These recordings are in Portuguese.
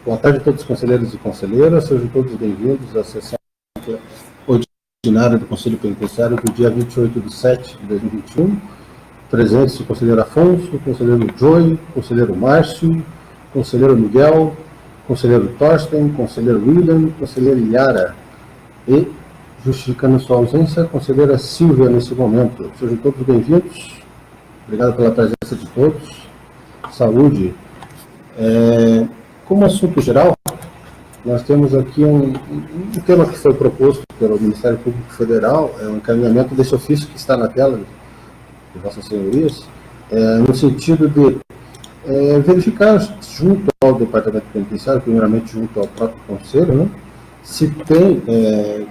Boa tarde a todos os conselheiros e conselheiras, sejam todos bem-vindos à sessão ordinária do Conselho Penitenciário do dia 28/7/2021. Presentes o conselheiro Afonso, o conselheiro Joey, o conselheiro Márcio, o conselheiro Miguel, o conselheiro Thorsten, o conselheiro William, o conselheiro Yara e, justificando sua ausência, a conselheira Silvia nesse momento. Sejam todos bem-vindos. Obrigado pela presença de todos. Saúde. Como assunto geral, nós temos aqui um tema que foi proposto pelo Ministério Público Federal, um encaminhamento desse ofício que está na tela de Vossas Senhorias, no sentido de verificar junto ao Departamento Penitenciário, primeiramente junto ao próprio Conselho, né, se tem,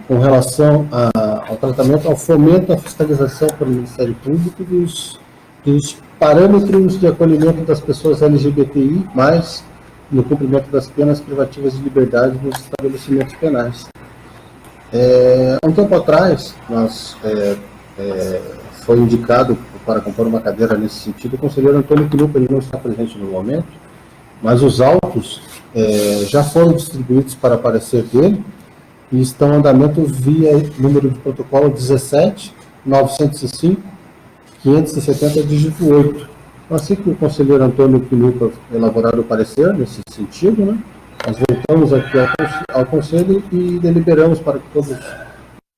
com relação ao tratamento, ao fomento, à fiscalização pelo Ministério Público dos parâmetros de acolhimento das pessoas LGBTI+, no cumprimento das penas privativas de liberdade nos estabelecimentos penais. Há um tempo atrás, foi indicado para compor uma cadeira nesse sentido o conselheiro Antônio Knupp. Ele não está presente no momento, mas os autos já foram distribuídos para parecer dele e estão em andamento via número de protocolo 17.905.570, dígito 8. Assim que o conselheiro Antônio Knupp elaborar o parecer nesse sentido, né, nós voltamos aqui ao Conselho e deliberamos para que todos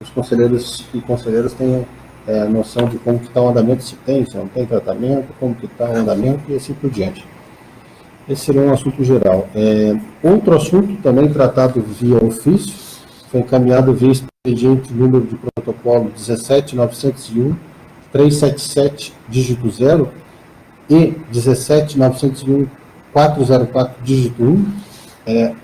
os conselheiros e conselheiras tenham noção de como que está o andamento, se não tem tratamento, como que está o andamento e assim por diante. Esse seria um assunto geral. Outro assunto também tratado via ofício, foi encaminhado via expediente número de protocolo 17.901.377, dígito 0, e 17.901.404, dígito 1.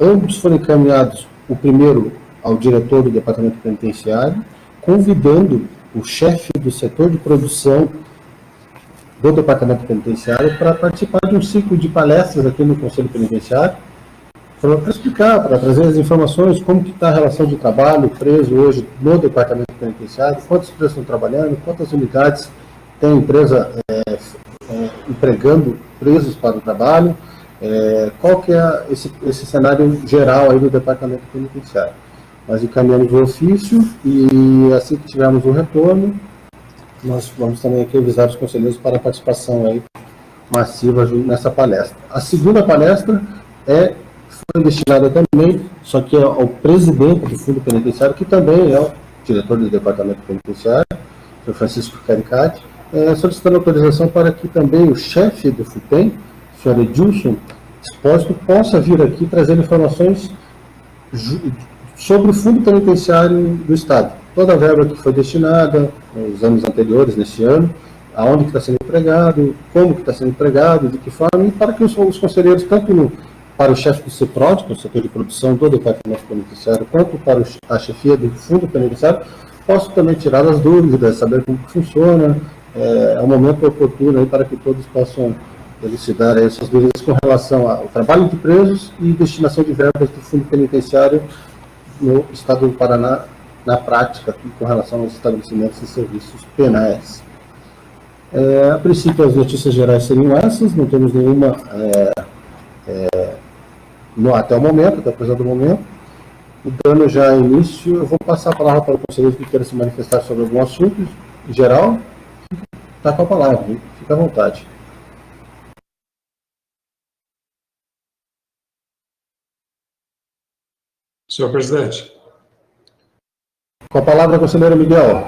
Ambos foram encaminhados, o primeiro ao diretor do Departamento Penitenciário, convidando o chefe do setor de produção do Departamento Penitenciário para participar de um ciclo de palestras aqui no Conselho Penitenciário, para explicar, para trazer as informações, como que está a relação de trabalho preso hoje no Departamento Penitenciário, quantos presos estão trabalhando, quantas unidades tem a empresa empregando presos para o trabalho, qual que é esse cenário geral aí do Departamento Penitenciário. Nós encaminhamos o ofício e assim que tivermos o retorno, nós vamos também aqui avisar os conselheiros para a participação aí massiva nessa palestra. A segunda palestra foi destinada também, só que ao presidente do Fundo Penitenciário, que também é o diretor do Departamento Penitenciário, o Francisco Caricati, solicitando autorização para que também o chefe do FUPEM, o senhor Edilson Espósito, possa vir aqui trazer informações sobre o Fundo Penitenciário do Estado. Toda a verba que foi destinada nos anos anteriores, nesse ano, aonde que está sendo empregado, como que está sendo empregado, de que forma, e para que os conselheiros, tanto para o chefe do CEPROD, que é o setor de produção do Departamento Penitenciário, quanto para a chefia do Fundo Penitenciário, possam também tirar as dúvidas, saber como que funciona. É um momento oportuno aí para que todos possam elucidar essas dúvidas com relação ao trabalho de presos e destinação de verbas do Fundo Penitenciário no Estado do Paraná, na prática, aqui, com relação aos estabelecimentos e serviços penais. A princípio, as notícias gerais seriam essas, não temos nenhuma até o momento, até o presente momento. E dando já início, eu vou passar a palavra para o conselheiro que queira se manifestar sobre algum assunto em geral. Está com a palavra, viu? Fica à vontade. Senhor presidente. Com a palavra, conselheiro Miguel.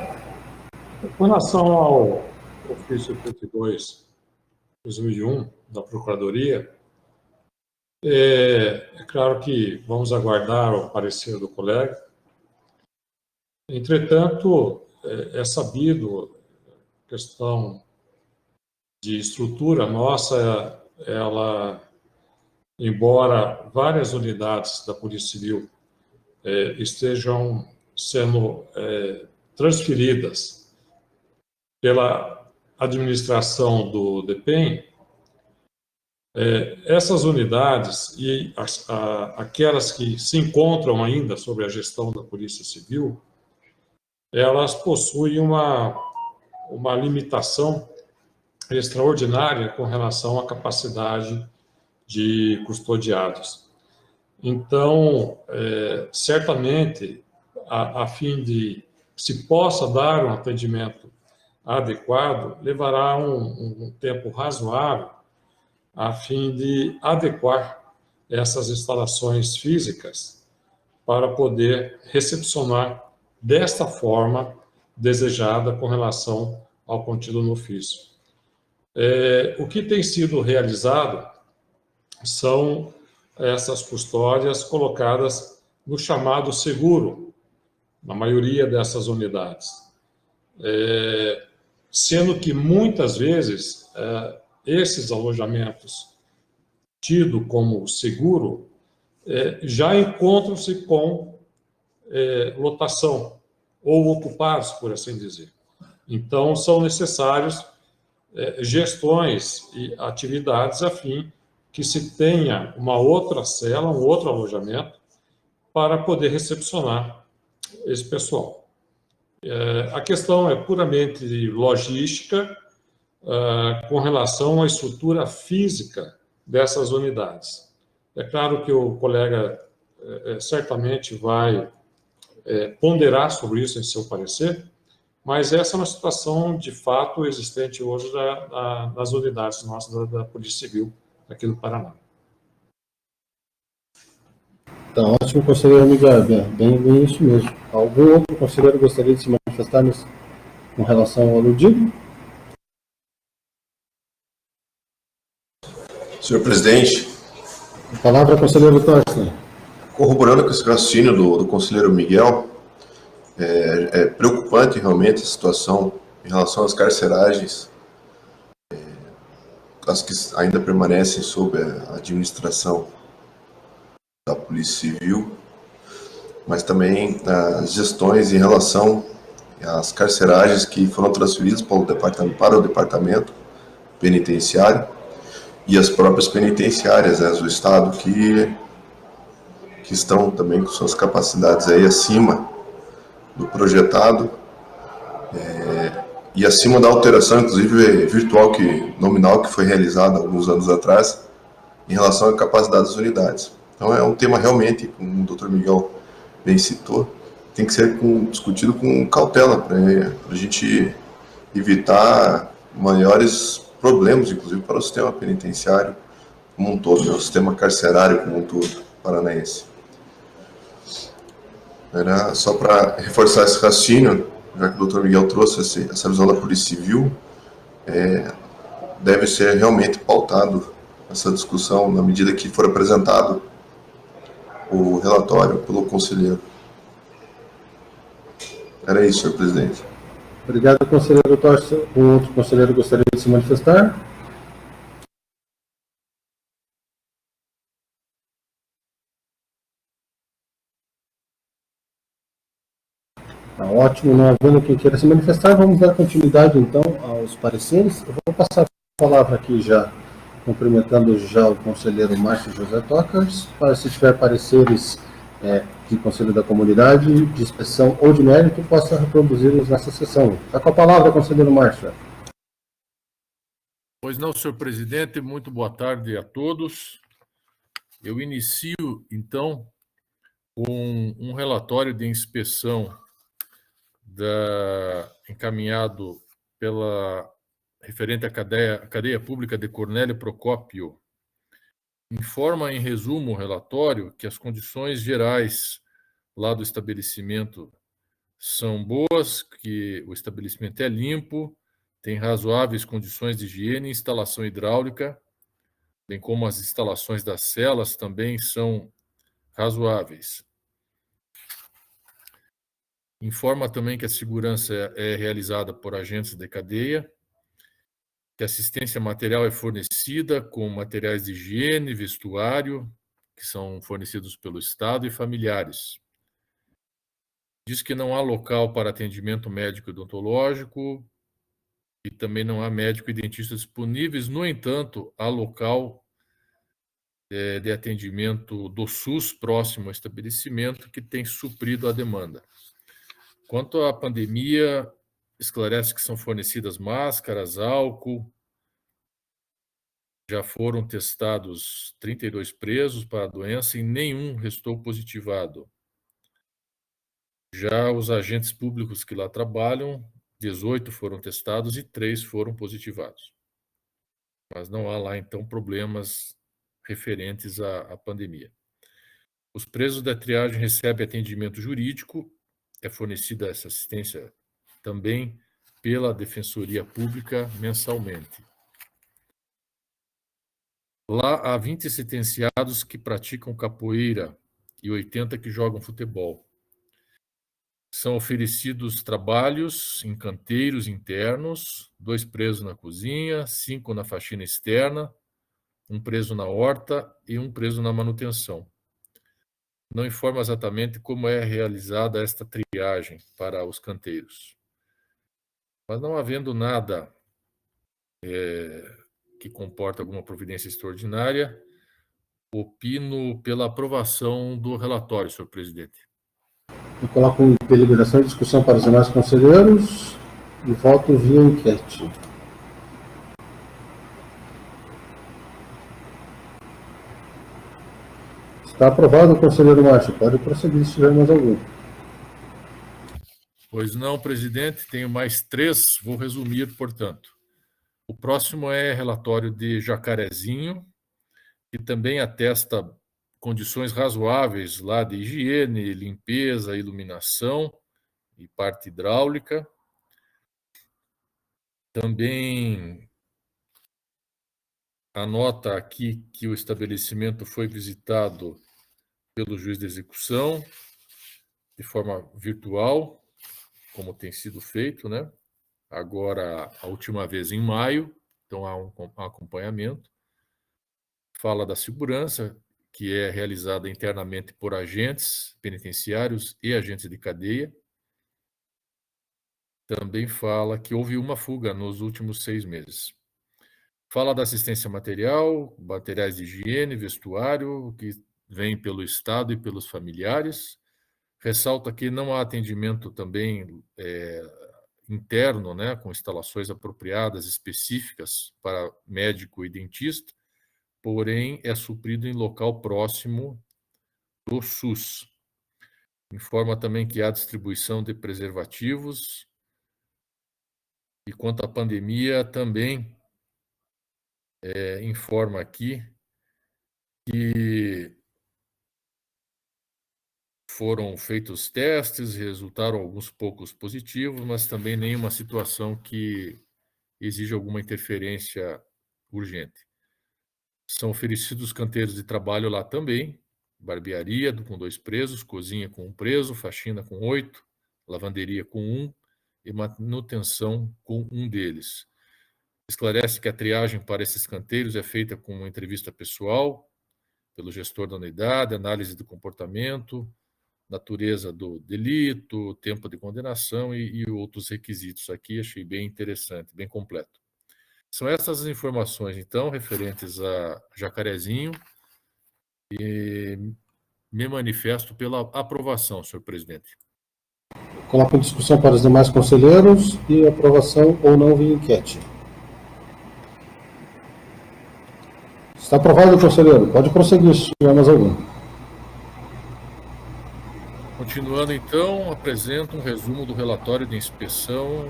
Com relação ao ofício 32/2001 da Procuradoria, é claro que vamos aguardar o parecer do colega. Entretanto, é sabido, a questão de estrutura nossa, ela, embora várias unidades da Polícia Civil estejam sendo transferidas pela administração do DEPEN, essas unidades e aquelas que se encontram ainda sob a gestão da Polícia Civil, elas possuem uma limitação extraordinária com relação à capacidade de custodiados. Então, certamente, a fim de se possa dar um atendimento adequado, levará um tempo razoável a fim de adequar essas instalações físicas para poder recepcionar desta forma desejada com relação ao contido no ofício. O que tem sido realizado são essas custódias colocadas no chamado seguro, na maioria dessas unidades. Sendo que, muitas vezes, esses alojamentos tidos como seguro já encontram-se com lotação, ou ocupados, por assim dizer. Então, são necessários gestões e atividades a fim que se tenha uma outra cela, um outro alojamento, para poder recepcionar esse pessoal. A questão é puramente logística, com relação à estrutura física dessas unidades. É claro que o colega certamente vai ponderar sobre isso em seu parecer, mas essa é uma situação de fato existente hoje nas unidades nossas da Polícia Civil aqui do Paraná. Então, ótimo, conselheiro Miguel, bem isso mesmo. Algum outro conselheiro gostaria de se manifestar com relação ao aludido? Senhor presidente, A palavra ao conselheiro Torsten. corroborando com esse raciocínio do conselheiro Miguel, é preocupante realmente a situação em relação às carceragens, as que ainda permanecem sob a administração da Polícia Civil, mas também as gestões em relação às carceragens que foram transferidas para o departamento penitenciário e as próprias penitenciárias, né, do Estado, que estão também com suas capacidades aí acima do projetado e acima da alteração, inclusive virtual, nominal, que foi realizada alguns anos atrás, em relação à capacidade das unidades. Então é um tema realmente, como o Dr. Miguel bem citou, tem que ser discutido com cautela, para a gente evitar maiores problemas, inclusive para o sistema penitenciário como um todo, né, o sistema carcerário como um todo paranaense. Era só para reforçar esse raciocínio, já que o Dr. Miguel trouxe essa visão da Polícia Civil, deve ser realmente pautado essa discussão na medida que for apresentado o relatório pelo conselheiro. Era isso, senhor presidente. Obrigado, conselheiro Torsten. Um outro conselheiro gostaria de se manifestar? Tá ótimo, não havendo quem queira se manifestar, vamos dar continuidade então aos pareceres. Eu vou passar a palavra aqui já, cumprimentando já o conselheiro Márcio José Tocas, para se tiver pareceres de Conselho da Comunidade, de expressão ou de mérito, possa reproduzi-los nessa sessão. Está com a palavra, conselheiro Márcio. Pois não, senhor presidente, muito boa tarde a todos. Eu inicio, então, com um relatório de inspeção encaminhado pela referente à cadeia pública de Cornélio Procópio. Informa, em resumo, o relatório que as condições gerais lá do estabelecimento são boas, que o estabelecimento é limpo, tem razoáveis condições de higiene e instalação hidráulica, bem como as instalações das celas também são razoáveis. Informa também que a segurança é realizada por agentes de cadeia, que a assistência material é fornecida com materiais de higiene, vestuário, que são fornecidos pelo Estado, e familiares. Diz que não há local para atendimento médico e odontológico e também não há médico e dentista disponíveis. No entanto, há local de atendimento do SUS próximo ao estabelecimento que tem suprido a demanda. Quanto à pandemia, esclarece que são fornecidas máscaras, álcool, já foram testados 32 presos para a doença e nenhum restou positivado. Já os agentes públicos que lá trabalham, 18 foram testados e 3 foram positivados. Mas não há lá, então, problemas referentes à pandemia. Os presos da triagem recebem atendimento jurídico, é fornecida essa assistência também pela Defensoria Pública mensalmente. Lá há 20 sentenciados que praticam capoeira e 80 que jogam futebol. São oferecidos trabalhos em canteiros internos, 2 presos na cozinha, 5 na faxina externa, 1 preso na horta e 1 preso na manutenção. Não informa exatamente como é realizada esta triagem para os canteiros. Mas não havendo nada que comporta alguma providência extraordinária, opino pela aprovação do relatório, senhor presidente. Eu coloco em deliberação e discussão para os demais conselheiros e voto via enquete. Está aprovado, conselheiro Márcio. Pode prosseguir se tiver mais algum. Pois não, presidente, tenho mais 3, vou resumir, portanto. O próximo é relatório de Jacarezinho, que também atesta condições razoáveis lá de higiene, limpeza, iluminação e parte hidráulica. Também anota aqui que o estabelecimento foi visitado pelo juiz de execução de forma virtual, como tem sido feito, né? Agora, a última vez em maio, então há um acompanhamento. Fala da segurança, que é realizada internamente por agentes penitenciários e agentes de cadeia. Também fala que houve uma fuga nos últimos 6 meses. Fala da assistência material, materiais de higiene, vestuário, que vem pelo Estado e pelos familiares. Ressalta que não há atendimento também interno, né, com instalações apropriadas, específicas para médico e dentista, porém é suprido em local próximo do SUS. Informa também que há distribuição de preservativos e quanto à pandemia também informa aqui que foram feitos testes, resultaram alguns poucos positivos, mas também nenhuma situação que exige alguma interferência urgente. São oferecidos canteiros de trabalho lá também, barbearia com 2 presos, cozinha com 1 preso, faxina com 8, lavanderia com 1 e manutenção com 1 deles. Esclarece que a triagem para esses canteiros é feita com uma entrevista pessoal, pelo gestor da unidade, análise do comportamento, natureza do delito, tempo de condenação e outros requisitos aqui. Achei bem interessante, bem completo. São essas as informações, então, referentes a Jacarezinho, e me manifesto pela aprovação, senhor presidente. Coloco em discussão para os demais conselheiros e aprovação ou não via enquete. Está aprovado, conselheiro. Pode prosseguir se tiver mais algum. Continuando, então, apresento um resumo do relatório de inspeção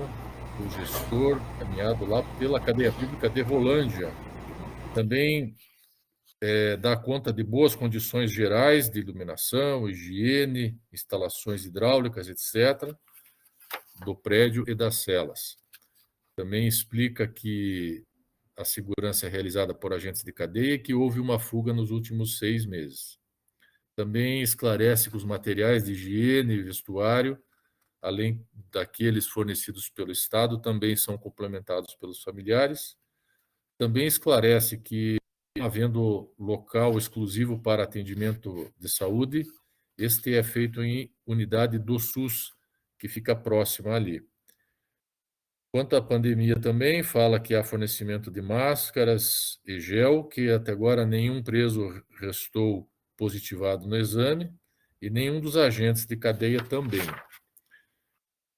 do gestor, caminhado lá pela cadeia pública de Rolândia. Também dá conta de boas condições gerais de iluminação, higiene, instalações hidráulicas, etc., do prédio e das celas. Também explica que a segurança é realizada por agentes de cadeia e que houve uma fuga nos últimos 6 meses. Também esclarece que os materiais de higiene e vestuário, além daqueles fornecidos pelo Estado, também são complementados pelos familiares. Também esclarece que, havendo local exclusivo para atendimento de saúde, este é feito em unidade do SUS, que fica próxima ali. Quanto à pandemia também, fala que há fornecimento de máscaras e gel, que até agora nenhum preso restou positivado no exame, e nenhum dos agentes de cadeia também.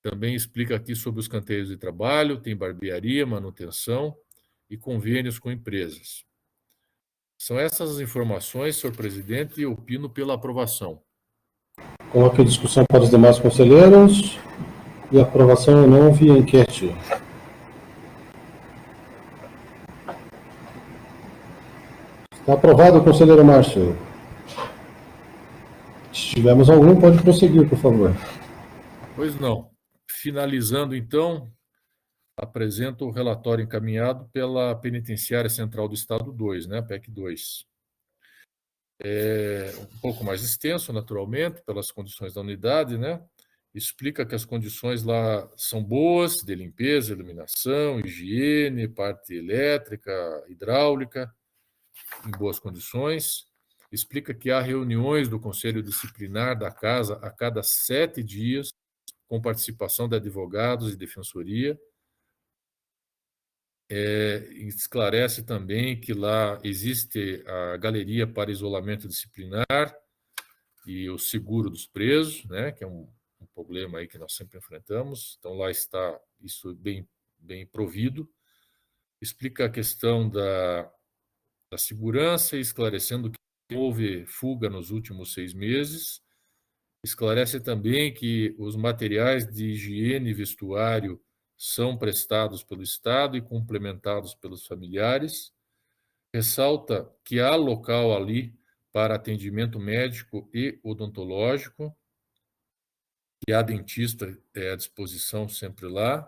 Também explica aqui sobre os canteiros de trabalho, tem barbearia, manutenção e convênios com empresas. São essas as informações, senhor presidente, e opino pela aprovação. Coloque a discussão para os demais conselheiros e aprovação ou não via enquete. Está aprovado, conselheiro Márcio. Se tivermos algum, pode prosseguir, por favor. Pois não. Finalizando, então, apresento o relatório encaminhado pela Penitenciária Central do Estado 2, né, PEC 2. É um pouco mais extenso, naturalmente, pelas condições da unidade, né? Explica que as condições lá são boas, de limpeza, iluminação, higiene, parte elétrica, hidráulica, em boas condições. Explica que há reuniões do Conselho Disciplinar da Casa a cada 7 dias, com participação de advogados e defensoria. Esclarece também que lá existe a galeria para isolamento disciplinar e o seguro dos presos, né, que é um problema aí que nós sempre enfrentamos. Então, lá está isso bem provido. Explica a questão da segurança, esclarecendo que houve fuga nos últimos 6 meses. Esclarece também que os materiais de higiene e vestuário são prestados pelo Estado e complementados pelos familiares. Ressalta que há local ali para atendimento médico e odontológico, que há dentista à disposição sempre lá,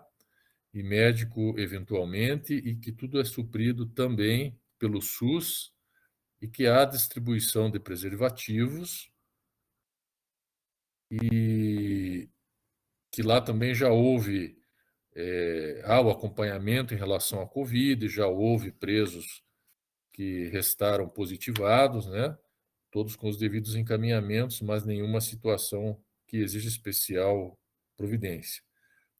e médico eventualmente, e que tudo é suprido também pelo SUS, e que há distribuição de preservativos, e que lá também já houve há o acompanhamento em relação à Covid, já houve presos que restaram positivados, né? Todos com os devidos encaminhamentos, mas nenhuma situação que exija especial providência.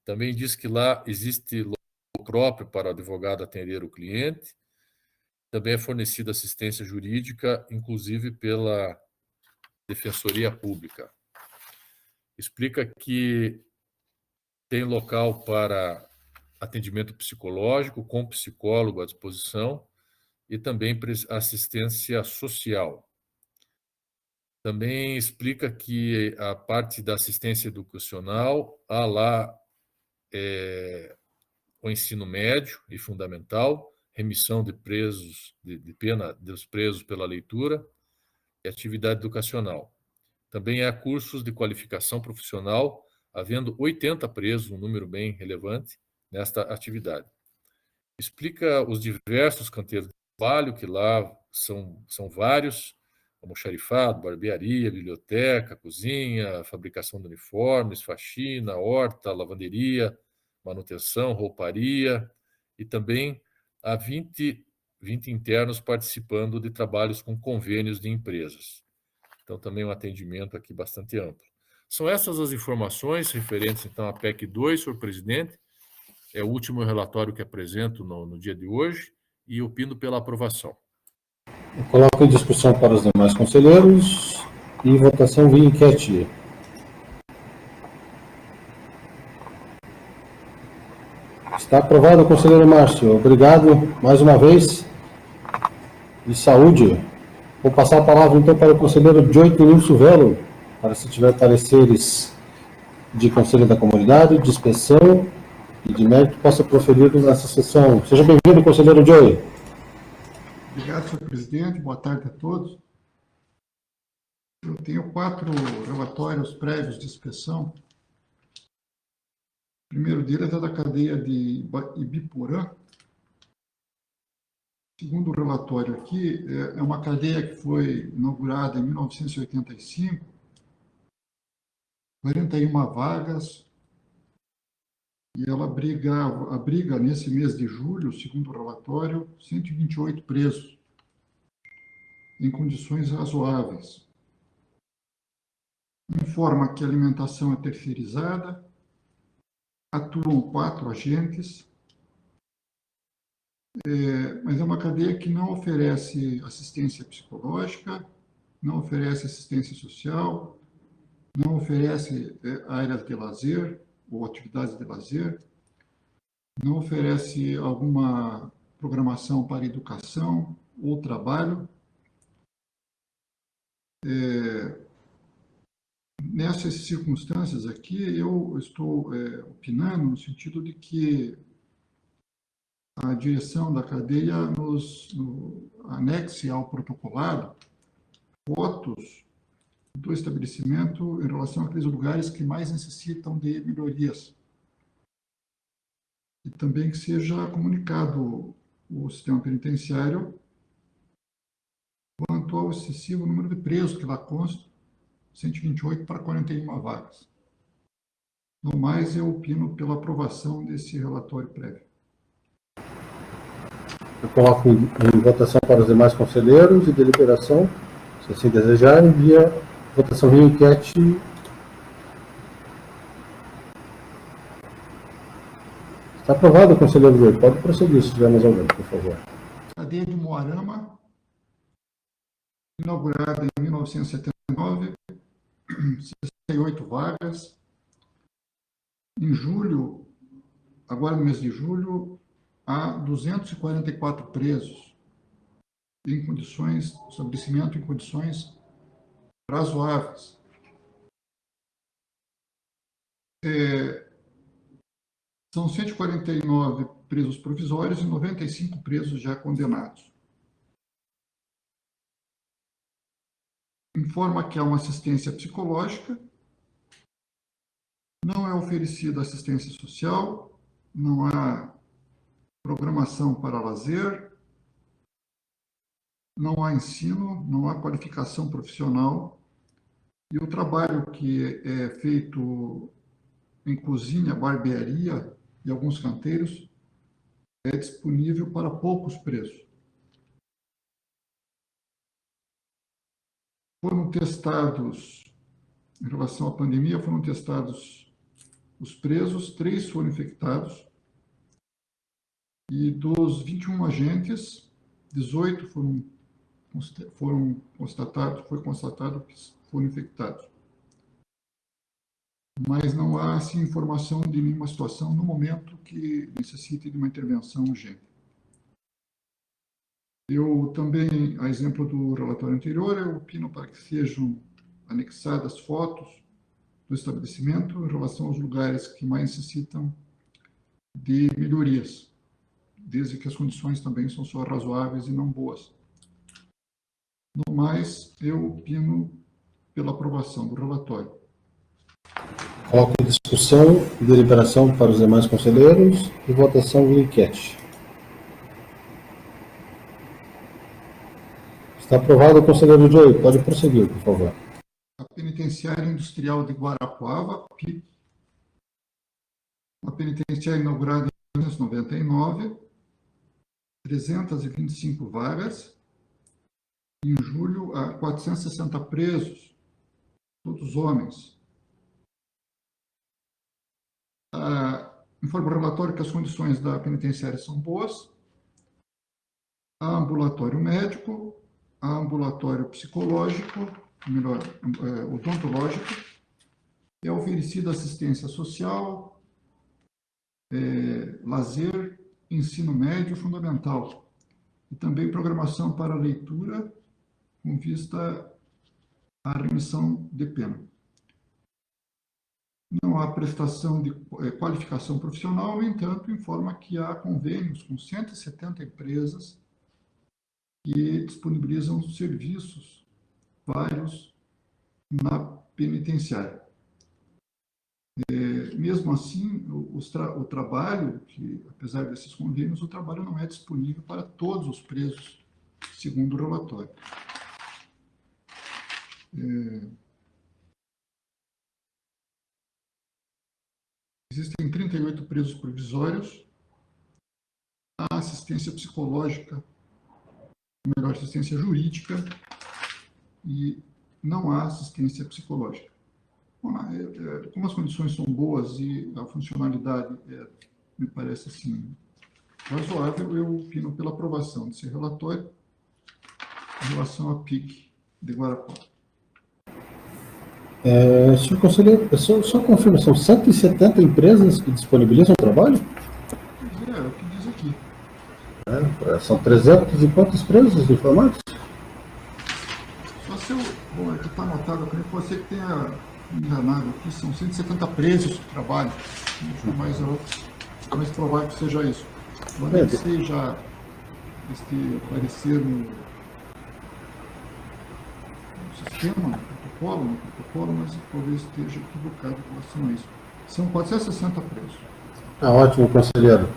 Também diz que lá existe local próprio para o advogado atender o cliente. Também é fornecida assistência jurídica, inclusive pela Defensoria Pública. Explica que tem local para atendimento psicológico, com psicólogo à disposição, e também assistência social. Também explica que a parte da assistência educacional, há lá o ensino médio e fundamental, remissão de presos, de pena dos presos pela leitura e atividade educacional. Também há cursos de qualificação profissional, havendo 80 presos, um número bem relevante, nesta atividade. Explica os diversos canteiros de trabalho, que lá são vários, como xarifado, barbearia, biblioteca, cozinha, fabricação de uniformes, faxina, horta, lavanderia, manutenção, rouparia, e também há 20 internos participando de trabalhos com convênios de empresas. Então, também um atendimento aqui bastante amplo. São essas as informações referentes, então, à PEC 2, senhor presidente. É o último relatório que apresento no dia de hoje e opino pela aprovação. Eu coloco em discussão para os demais conselheiros e votação via enquete. Está aprovado, conselheiro Márcio. Obrigado mais uma vez. E saúde. Vou passar a palavra então para o conselheiro Joitonilson Velo, para se tiver pareceres de conselho da comunidade, de inspeção e de mérito, possa proferir nessa sessão. Seja bem-vindo, conselheiro Joy. Obrigado, senhor presidente. Boa tarde a todos. Eu tenho 4 relatórios prévios de inspeção. O primeiro deles é da cadeia de Ibiporã. Segundo o relatório aqui, é uma cadeia que foi inaugurada em 1985, 41 vagas, e ela abriga nesse mês de julho, segundo o relatório, 128 presos, em condições razoáveis. Informa que a alimentação é terceirizada, atuam 4 agentes, mas é uma cadeia que não oferece assistência psicológica, não oferece assistência social, não oferece áreas de lazer ou atividades de lazer, não oferece alguma programação para educação ou trabalho, Nessas circunstâncias aqui, eu estou opinando no sentido de que a direção da cadeia anexe ao protocolado fotos do estabelecimento em relação àqueles lugares que mais necessitam de melhorias. E também que seja comunicado o sistema penitenciário quanto ao excessivo número de presos que lá consta, 128 para 41 vagas. No mais, eu opino pela aprovação desse relatório prévio. Eu coloco em votação para os demais conselheiros e deliberação, se assim desejarem, via votação via enquete. Está aprovado, conselheiro Joey. Pode prosseguir, se tiver mais alguém, por favor. Cadeia de Moarama, inaugurada em 1979, 68 vagas. Em julho, agora no mês de julho, há 244 presos em condições, estabelecimento em condições razoáveis. São 149 presos provisórios e 95 presos já condenados. Informa que há uma assistência psicológica, não é oferecida assistência social, não há programação para lazer, não há ensino, não há qualificação profissional, e o trabalho que é feito em cozinha, barbearia e alguns canteiros é disponível para poucos presos. Foram testados, em relação à pandemia, foram testados os presos, 3 foram infectados, e dos 21 agentes, 18 foi constatado que foram infectados. Mas não há assim, informação de nenhuma situação no momento que necessite de uma intervenção urgente. Eu também, a exemplo do relatório anterior, eu opino para que sejam anexadas fotos do estabelecimento em relação aos lugares que mais necessitam de melhorias, desde que as condições também são só razoáveis e não boas. No mais, eu opino pela aprovação do relatório. Coloco em discussão e deliberação para os demais conselheiros e votação via enquete. Está aprovado, conselheiro Joey. Pode prosseguir, por favor. A Penitenciária Industrial de Guarapuava, PIC, uma penitenciária inaugurada em 1999, 325 vagas. Em julho, há 460 presos, todos homens. Informa o relatório que as condições da penitenciária são boas. Há ambulatório médico, há ambulatório psicológico, melhor, odontológico, é oferecida assistência social, lazer, ensino médio fundamental, e também programação para leitura com vista à remissão de pena. Não há prestação de qualificação profissional, no entanto, informa que há convênios com 170 empresas que disponibilizam serviços vários na penitenciária. Mesmo assim, o trabalho, que, apesar desses convênios, o trabalho não é disponível para todos os presos, segundo o relatório. Existem 38 presos provisórios. Há assistência psicológica, melhor, assistência jurídica, e não há assistência psicológica. Como as condições são boas e a funcionalidade me parece assim razoável, eu opino pela aprovação desse relatório em relação à PIC de Guarapuava. Senhor conselheiro, só confirma, são 170 empresas que disponibilizam o trabalho? É o que diz aqui. São 300 e quantos presos informados? Só Bom, é que está anotado, acredito que você que tenha enganado aqui, são 170 presos que trabalham, mas é mais provável que seja isso. Eu anexei já este parecer no sistema, no protocolo, mas talvez esteja equivocado em relação a isso. São 460 presos. Ótimo, conselheiro.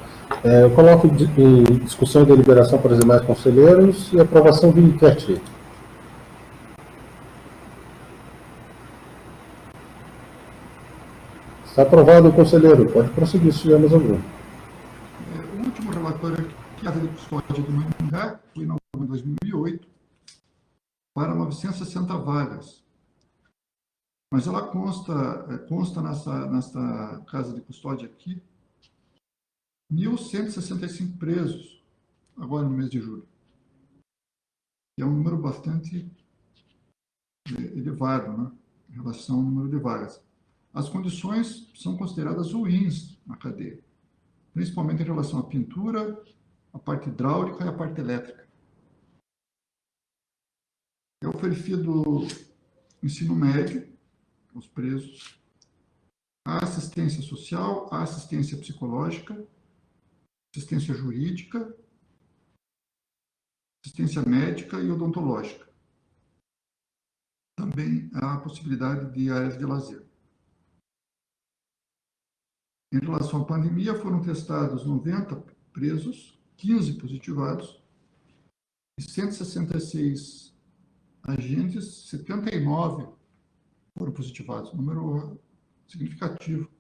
Eu coloco em discussão e deliberação para os demais conselheiros e aprovação de enquete. Está aprovado, conselheiro. Pode prosseguir se tivermos algum. O último relatório aqui, Casa de Custódia do Maringá, foi inaugurado em 2008, para 960 vagas. Mas ela consta nessa Casa de Custódia aqui, 1.165 presos, agora no mês de julho. É um número bastante elevado, né, em relação ao número de vagas. As condições são consideradas ruins na cadeia, principalmente em relação à pintura, à parte hidráulica e à parte elétrica. É oferecido ensino médio aos presos, a assistência social, a assistência psicológica, assistência jurídica, assistência médica e odontológica. Também há a possibilidade de áreas de lazer. Em relação à pandemia, foram testados 90 presos, 15 positivados, e 166 agentes, 79 foram positivados. Número significativo,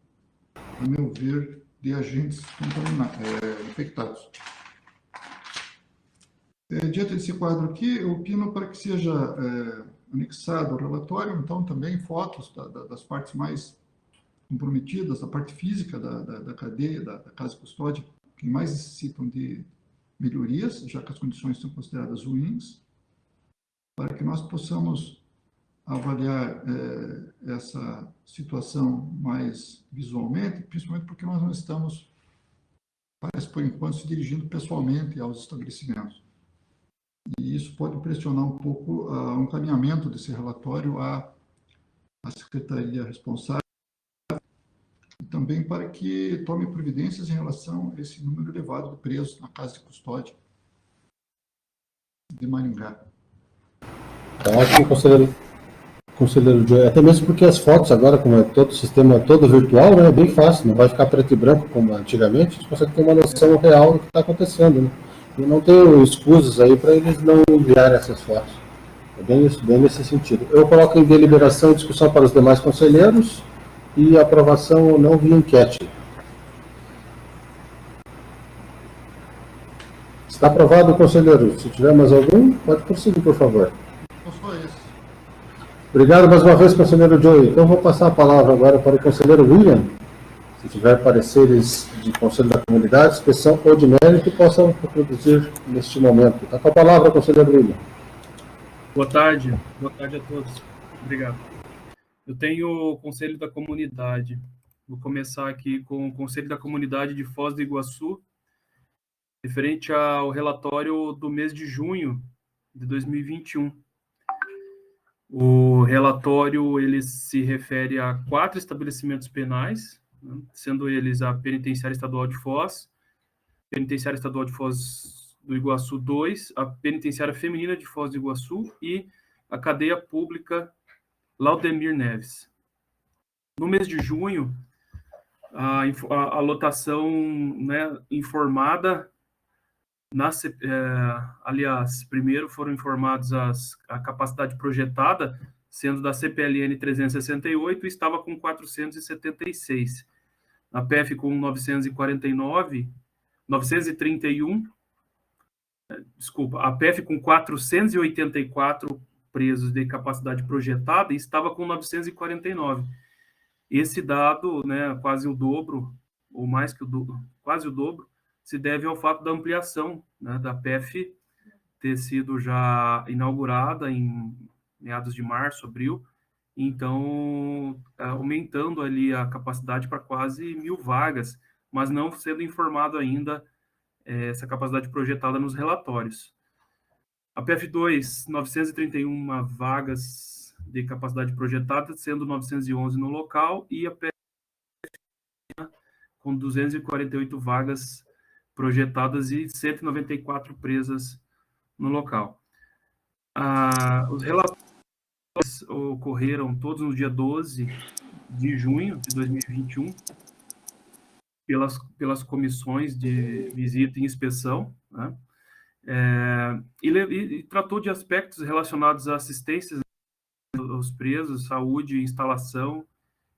a meu ver, de agentes infectados. Diante desse quadro aqui, eu opino para que seja anexado ao relatório, então, também fotos das partes mais comprometidas, da parte física da cadeia, da casa de custódia, que mais necessitam de melhorias, já que as condições são consideradas ruins, para que nós possamos avaliar essa situação mais visualmente, principalmente porque nós não estamos, parece por enquanto, se dirigindo pessoalmente aos estabelecimentos. E isso pode pressionar um pouco o encaminhamento desse relatório à secretaria responsável, e também para que tome providências em relação a esse número elevado de presos na casa de custódia de Maringá. Então, acho que conselheiro Joey, até mesmo porque as fotos agora, como é todo o sistema todo virtual, né, é bem fácil, não vai ficar preto e branco como antigamente, a gente consegue ter uma noção real do que está acontecendo, né? E não tenho escusas aí para eles não enviarem essas fotos. É bem nesse sentido. Eu coloco em deliberação e discussão para os demais conselheiros e aprovação não via enquete. Está aprovado, conselheiro. Se tiver mais algum, pode prosseguir, por favor. Não só esse. Obrigado mais uma vez, conselheiro Joey. Então, vou passar a palavra agora para o conselheiro William. Se tiver pareceres de conselho da comunidade, inspeção ou de mérito, possam produzir neste momento. Está com a palavra, conselheiro William. Boa tarde a todos. Obrigado. Eu tenho o Conselho da Comunidade. Vou começar aqui com o Conselho da Comunidade de Foz do Iguaçu, referente ao relatório do mês de junho de 2021. O relatório ele se refere a 4 estabelecimentos penais, né, sendo eles a Penitenciária Estadual de Foz, Penitenciária Estadual de Foz do Iguaçu 2, a Penitenciária Feminina de Foz do Iguaçu e a Cadeia Pública Laudemir Neves. No mês de junho, a lotação, né, informada, aliás, primeiro foram informados a capacidade projetada, sendo da CPLN 368, estava com 476. A PF com 931, desculpa, a PF com 484 presos de capacidade projetada e estava com 949. Esse dado, né, quase o dobro, ou mais que o dobro, quase o dobro, se deve ao fato da ampliação, né, da PF ter sido já inaugurada em meados de março, abril, então aumentando ali a capacidade para quase 1.000 vagas, mas não sendo informado ainda essa capacidade projetada nos relatórios. A PF2, 931 vagas de capacidade projetada, sendo 911 no local, e a PF com 248 vagas projetadas e 194 presas no local. Os relatórios ocorreram todos no dia 12 de junho de 2021, pelas comissões de visita e inspeção, né? E tratou de aspectos relacionados à assistência aos presos, saúde, instalação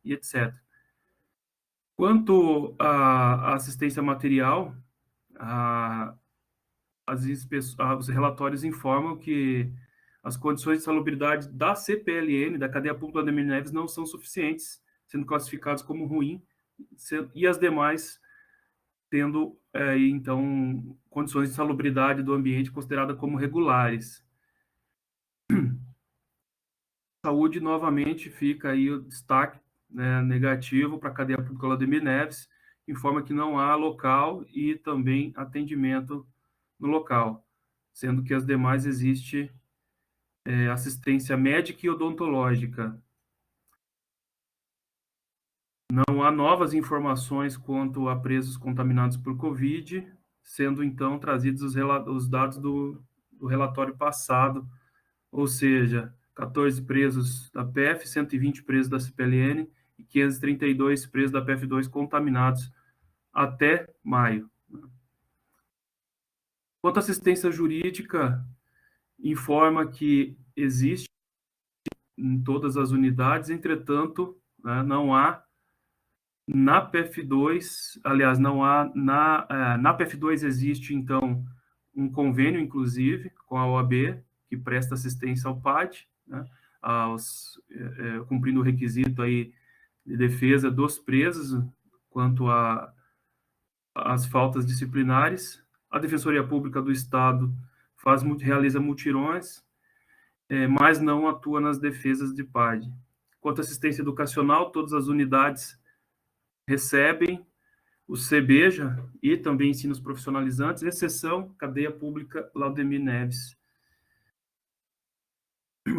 e etc. Quanto à assistência material, os relatórios informam que as condições de salubridade da CPLN, da cadeia pública Ademir Neves, não são suficientes, sendo classificados como ruim, e as demais tendo, então, condições de salubridade do ambiente consideradas como regulares. Saúde, novamente, fica aí o destaque, né, negativo para a cadeia pública Ademir Neves, informa que não há local e também atendimento no local, sendo que as demais existe assistência médica e odontológica. Não há novas informações quanto a presos contaminados por Covid, sendo então trazidos os dados do relatório passado, ou seja, 14 presos da PF, 120 presos da CPLN e 532 presos da PF2 contaminados até maio. Quanto à assistência jurídica, informa que existe em todas as unidades, entretanto, né, não há na PF2, aliás, não há na PF2 existe, então, um convênio, inclusive, com a OAB, que presta assistência ao PAD, né, cumprindo o requisito aí de defesa dos presos quanto às faltas disciplinares. A Defensoria Pública do Estado realiza mutirões, mas não atua nas defesas de PAD. Quanto à assistência educacional, todas as unidades recebem o CBEJA e também ensinos profissionalizantes, exceção cadeia pública Laudemir Neves.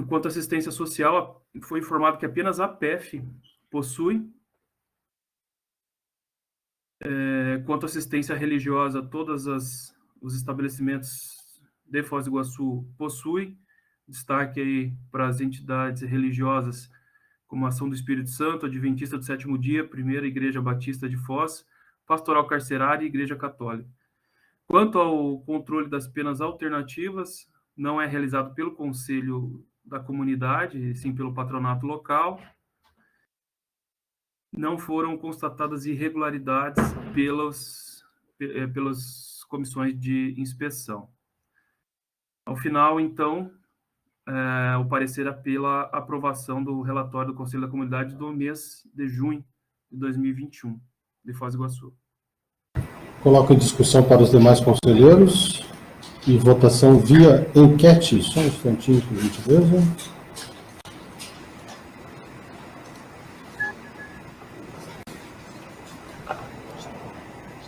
Quanto à assistência social, foi informado que apenas a PEF possui. Quanto à assistência religiosa, todos os estabelecimentos de Foz do Iguaçu possuem. Destaque aí para as entidades religiosas, como a Ação do Espírito Santo, Adventista do Sétimo Dia, Primeira Igreja Batista de Foz, Pastoral Carcerária e Igreja Católica. Quanto ao controle das penas alternativas, não é realizado pelo Conselho da Comunidade, sim pelo patronato local. Não foram constatadas irregularidades pelas comissões de inspeção. Ao final, então, o parecer é pela aprovação do relatório do Conselho da Comunidade do mês de junho de 2021, de Foz do Iguaçu. Coloco em discussão para os demais conselheiros e votação via enquete. Só um instantinho, por gentileza.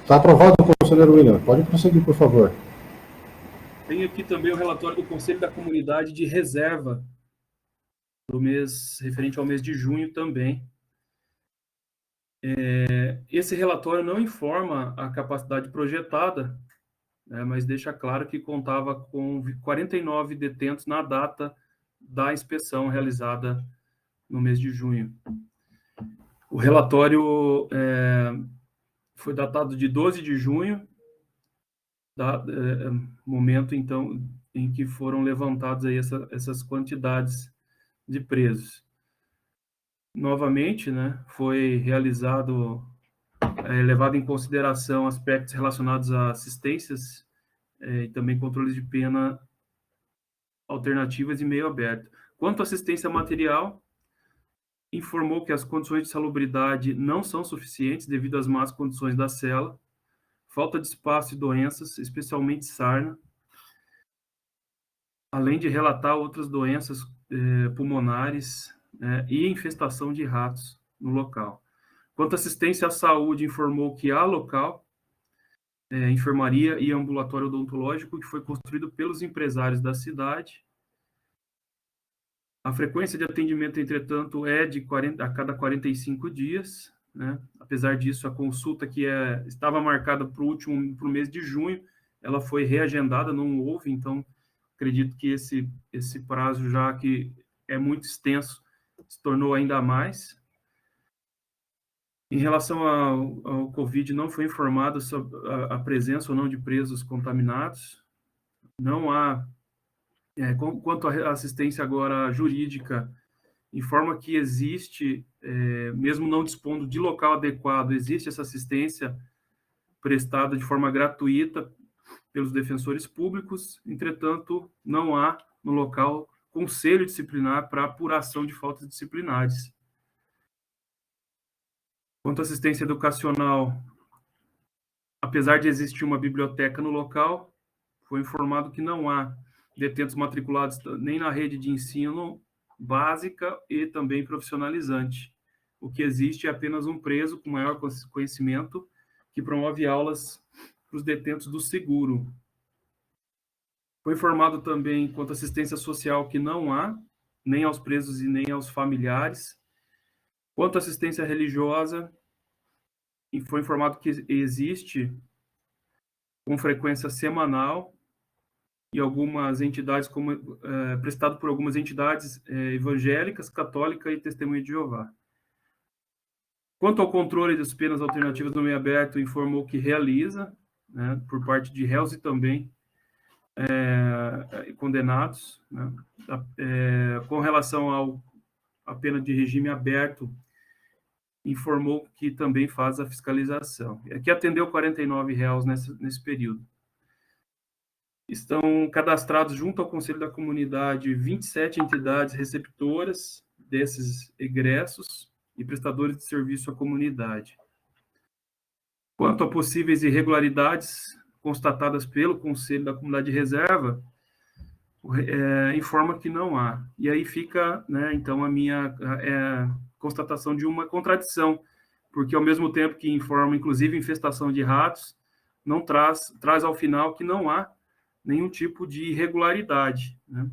Está aprovado, conselheiro William. Pode prosseguir, por favor. Tem aqui também o relatório do Conselho da Comunidade de reserva do mês, referente ao mês de junho também. Esse relatório não informa a capacidade projetada, né, mas deixa claro que contava com 49 detentos na data da inspeção realizada no mês de junho. O relatório foi datado de 12 de junho, momento, então, em que foram levantadas aí essas quantidades de presos. Novamente, né, foi levado em consideração aspectos relacionados a assistências e também controles de pena alternativas e meio aberto. Quanto à assistência material, informou que as condições de salubridade não são suficientes devido às más condições da cela, falta de espaço e doenças, especialmente sarna, além de relatar outras doenças pulmonares e infestação de ratos no local. Quanto à assistência à saúde, informou que há local, enfermaria e ambulatório odontológico, que foi construído pelos empresários da cidade. A frequência de atendimento, entretanto, é de 40, a cada 45 dias, né? Apesar disso, a consulta que estava marcada para o mês de junho, ela foi reagendada, não houve, então acredito que esse prazo, já que é muito extenso, se tornou ainda mais. Em relação ao Covid, não foi informado sobre a presença ou não de presos contaminados. Não há, quanto à assistência agora jurídica, informa que existe, mesmo não dispondo de local adequado, existe essa assistência prestada de forma gratuita pelos defensores públicos, entretanto, não há no local conselho disciplinar para apuração de faltas disciplinares. Quanto à assistência educacional, apesar de existir uma biblioteca no local, foi informado que não há detentos matriculados nem na rede de ensino básica e também profissionalizante. O que existe é apenas um preso com maior conhecimento que promove aulas para os detentos do seguro. Foi informado também, quanto à assistência social, que não há, nem aos presos e nem aos familiares. Quanto à assistência religiosa, foi informado que existe com frequência semanal e algumas entidades, prestado por algumas entidades evangélicas, católica e Testemunha de Jeová. Quanto ao controle das penas alternativas no meio aberto, informou que realiza, né, por parte de réus e também condenados, né, com relação à pena de regime aberto, informou que também faz a fiscalização. Aqui atendeu 49 réus nesse período. Estão cadastrados junto ao Conselho da Comunidade 27 entidades receptoras desses egressos e prestadores de serviço à comunidade. Quanto a possíveis irregularidades constatadas pelo Conselho da Comunidade de Reserva, informa que não há. E aí fica, né, então, a minha constatação de uma contradição, porque ao mesmo tempo que informa, inclusive, infestação de ratos, não traz ao final que não há nenhum tipo de irregularidade, né?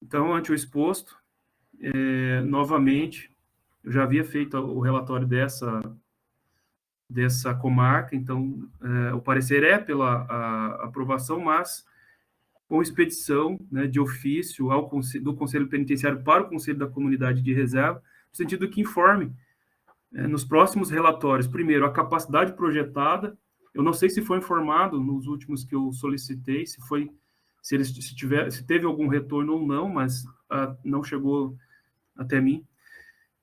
Então, ante o exposto, novamente, eu já havia feito o relatório dessa comarca, então, o parecer é pela aprovação, mas com expedição, né, de ofício do Conselho Penitenciário para o Conselho da Comunidade de Reserva, no sentido que informe, nos próximos relatórios, primeiro, a capacidade projetada. Eu não sei se foi informado nos últimos que eu solicitei, se teve algum retorno ou não, mas não chegou até mim.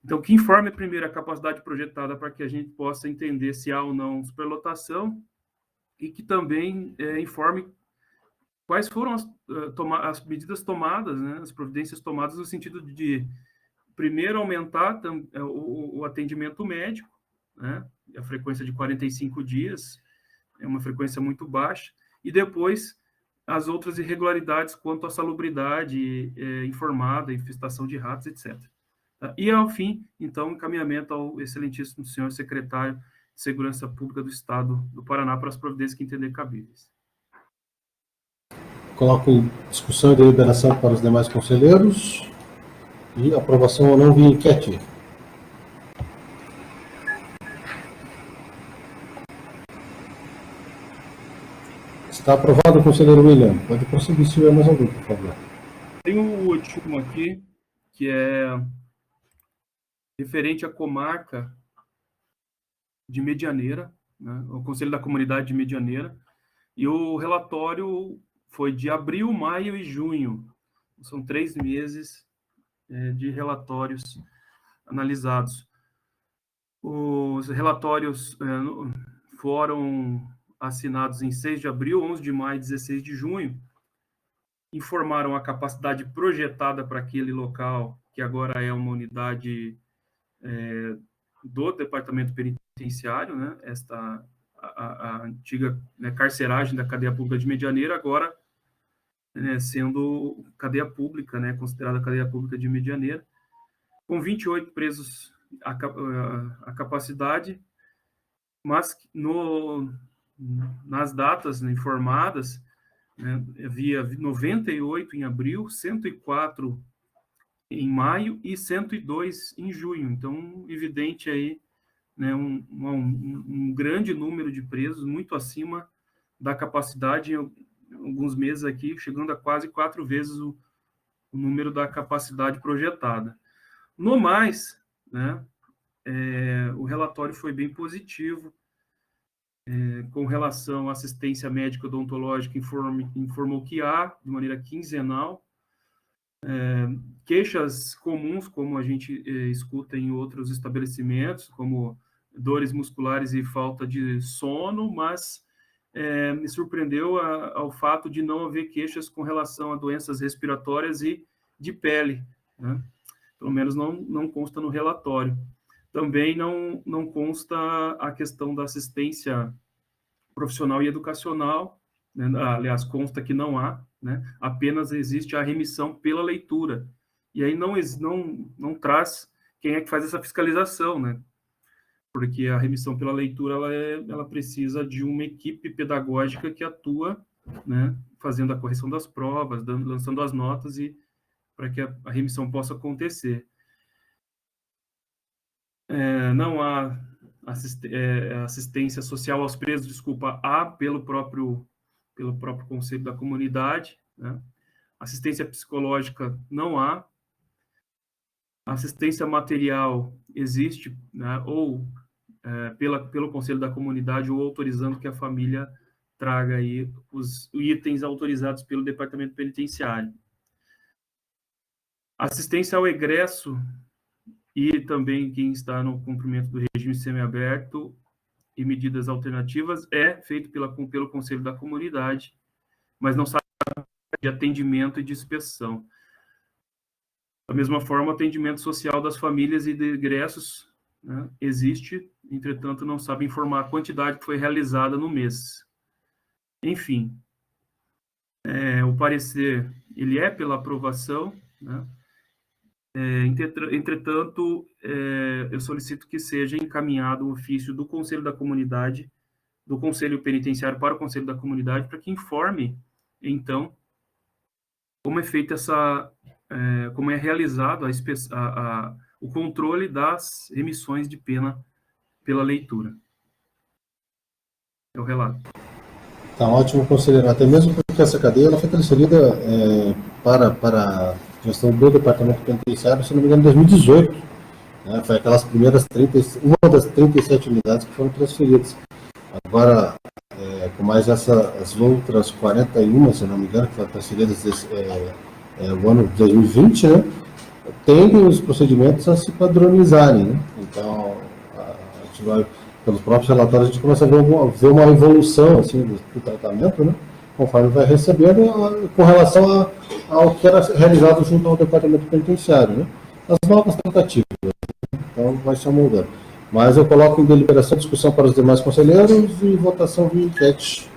Então, que informe primeiro a capacidade projetada para que a gente possa entender se há ou não superlotação, e que também informe quais foram as medidas tomadas, né, as providências tomadas no sentido de, primeiro, aumentar o atendimento médico, né, a frequência de 45 dias, é uma frequência muito baixa, e depois as outras irregularidades quanto à salubridade informada, infestação de ratos, etc. Tá? E, ao fim, então, encaminhamento ao excelentíssimo senhor secretário de Segurança Pública do Estado do Paraná para as providências que entender cabíveis. Coloco em discussão e deliberação para os demais conselheiros. E aprovação ou não via enquete. Está aprovado, conselheiro William. Pode prosseguir se tiver mais algum, por favor. Tem o último aqui, que é referente à comarca de Medianeira, né, o Conselho da Comunidade de Medianeira, e o relatório foi de abril, maio e junho. São 3 meses de relatórios analisados. Os relatórios foram assinados em 6 de abril, 11 de maio e 16 de junho, informaram a capacidade projetada para aquele local, que agora é uma unidade do Departamento Penitenciário, né? A antiga, né, carceragem da cadeia pública de Medianeira, agora, né, sendo cadeia pública, né, considerada cadeia pública de Medianeira, com 28 presos a capacidade, mas nas datas, né, informadas, né, havia 98 em abril, 104 em maio e 102 em junho. Então, evidente aí, né, um grande número de presos, muito acima da capacidade, em alguns meses aqui, chegando a quase 4 vezes o número da capacidade projetada. No mais, né, o relatório foi bem positivo, com relação à assistência médica odontológica, informou que há, de maneira quinzenal, queixas comuns, como a gente escuta em outros estabelecimentos, como dores musculares e falta de sono, mas me surpreendeu ao fato de não haver queixas com relação a doenças respiratórias e de pele, né? Pelo menos não consta no relatório. Também não consta a questão da assistência profissional e educacional, né? Aliás, consta que não há, né? Apenas existe a remissão pela leitura. E aí não traz quem é que faz essa fiscalização, né? Porque a remissão pela leitura ela precisa de uma equipe pedagógica que atua, né, fazendo a correção das provas, lançando as notas e para que a remissão possa acontecer. Não há assistência social aos presos, desculpa, há pelo próprio Conselho da Comunidade, né? Assistência psicológica não há. Assistência material existe, né, ou pelo Conselho da Comunidade, ou autorizando que a família traga aí os itens autorizados pelo Departamento Penitenciário. Assistência ao egresso e também quem está no cumprimento do regime semiaberto e medidas alternativas é feito pelo Conselho da Comunidade, mas não sabe de atendimento e de inspeção. Da mesma forma, o atendimento social das famílias e de egressos, né, existe, entretanto, não sabe informar a quantidade que foi realizada no mês. Enfim, o parecer, ele é pela aprovação, né? Entretanto, eu solicito que seja encaminhado o ofício do Conselho da Comunidade, do Conselho Penitenciário para o Conselho da Comunidade, para que informe, então, como é feita como é realizado o controle das remissões de pena pela leitura. É o relato. Tá ótimo, conselheiro. Até mesmo porque essa cadeia ela foi transferida para a gestão do Departamento Penitenciário, se não me engano, em 2018. Né? Foi aquelas primeiras uma das 37 unidades que foram transferidas. Agora, com mais as outras 41, se não me engano, que foram transferidas o ano de 2020, né? Tem os procedimentos a se padronizarem. Né? Então, a gente vai, pelos próprios relatórios, a gente começa a ver uma evolução assim, do tratamento, né? Conforme vai recebendo, com relação ao que era realizado junto ao Departamento Penitenciário. Né? As novas tentativas. Então, vai se amoldando. Mas eu coloco em deliberação, discussão para os demais conselheiros e votação via enquete.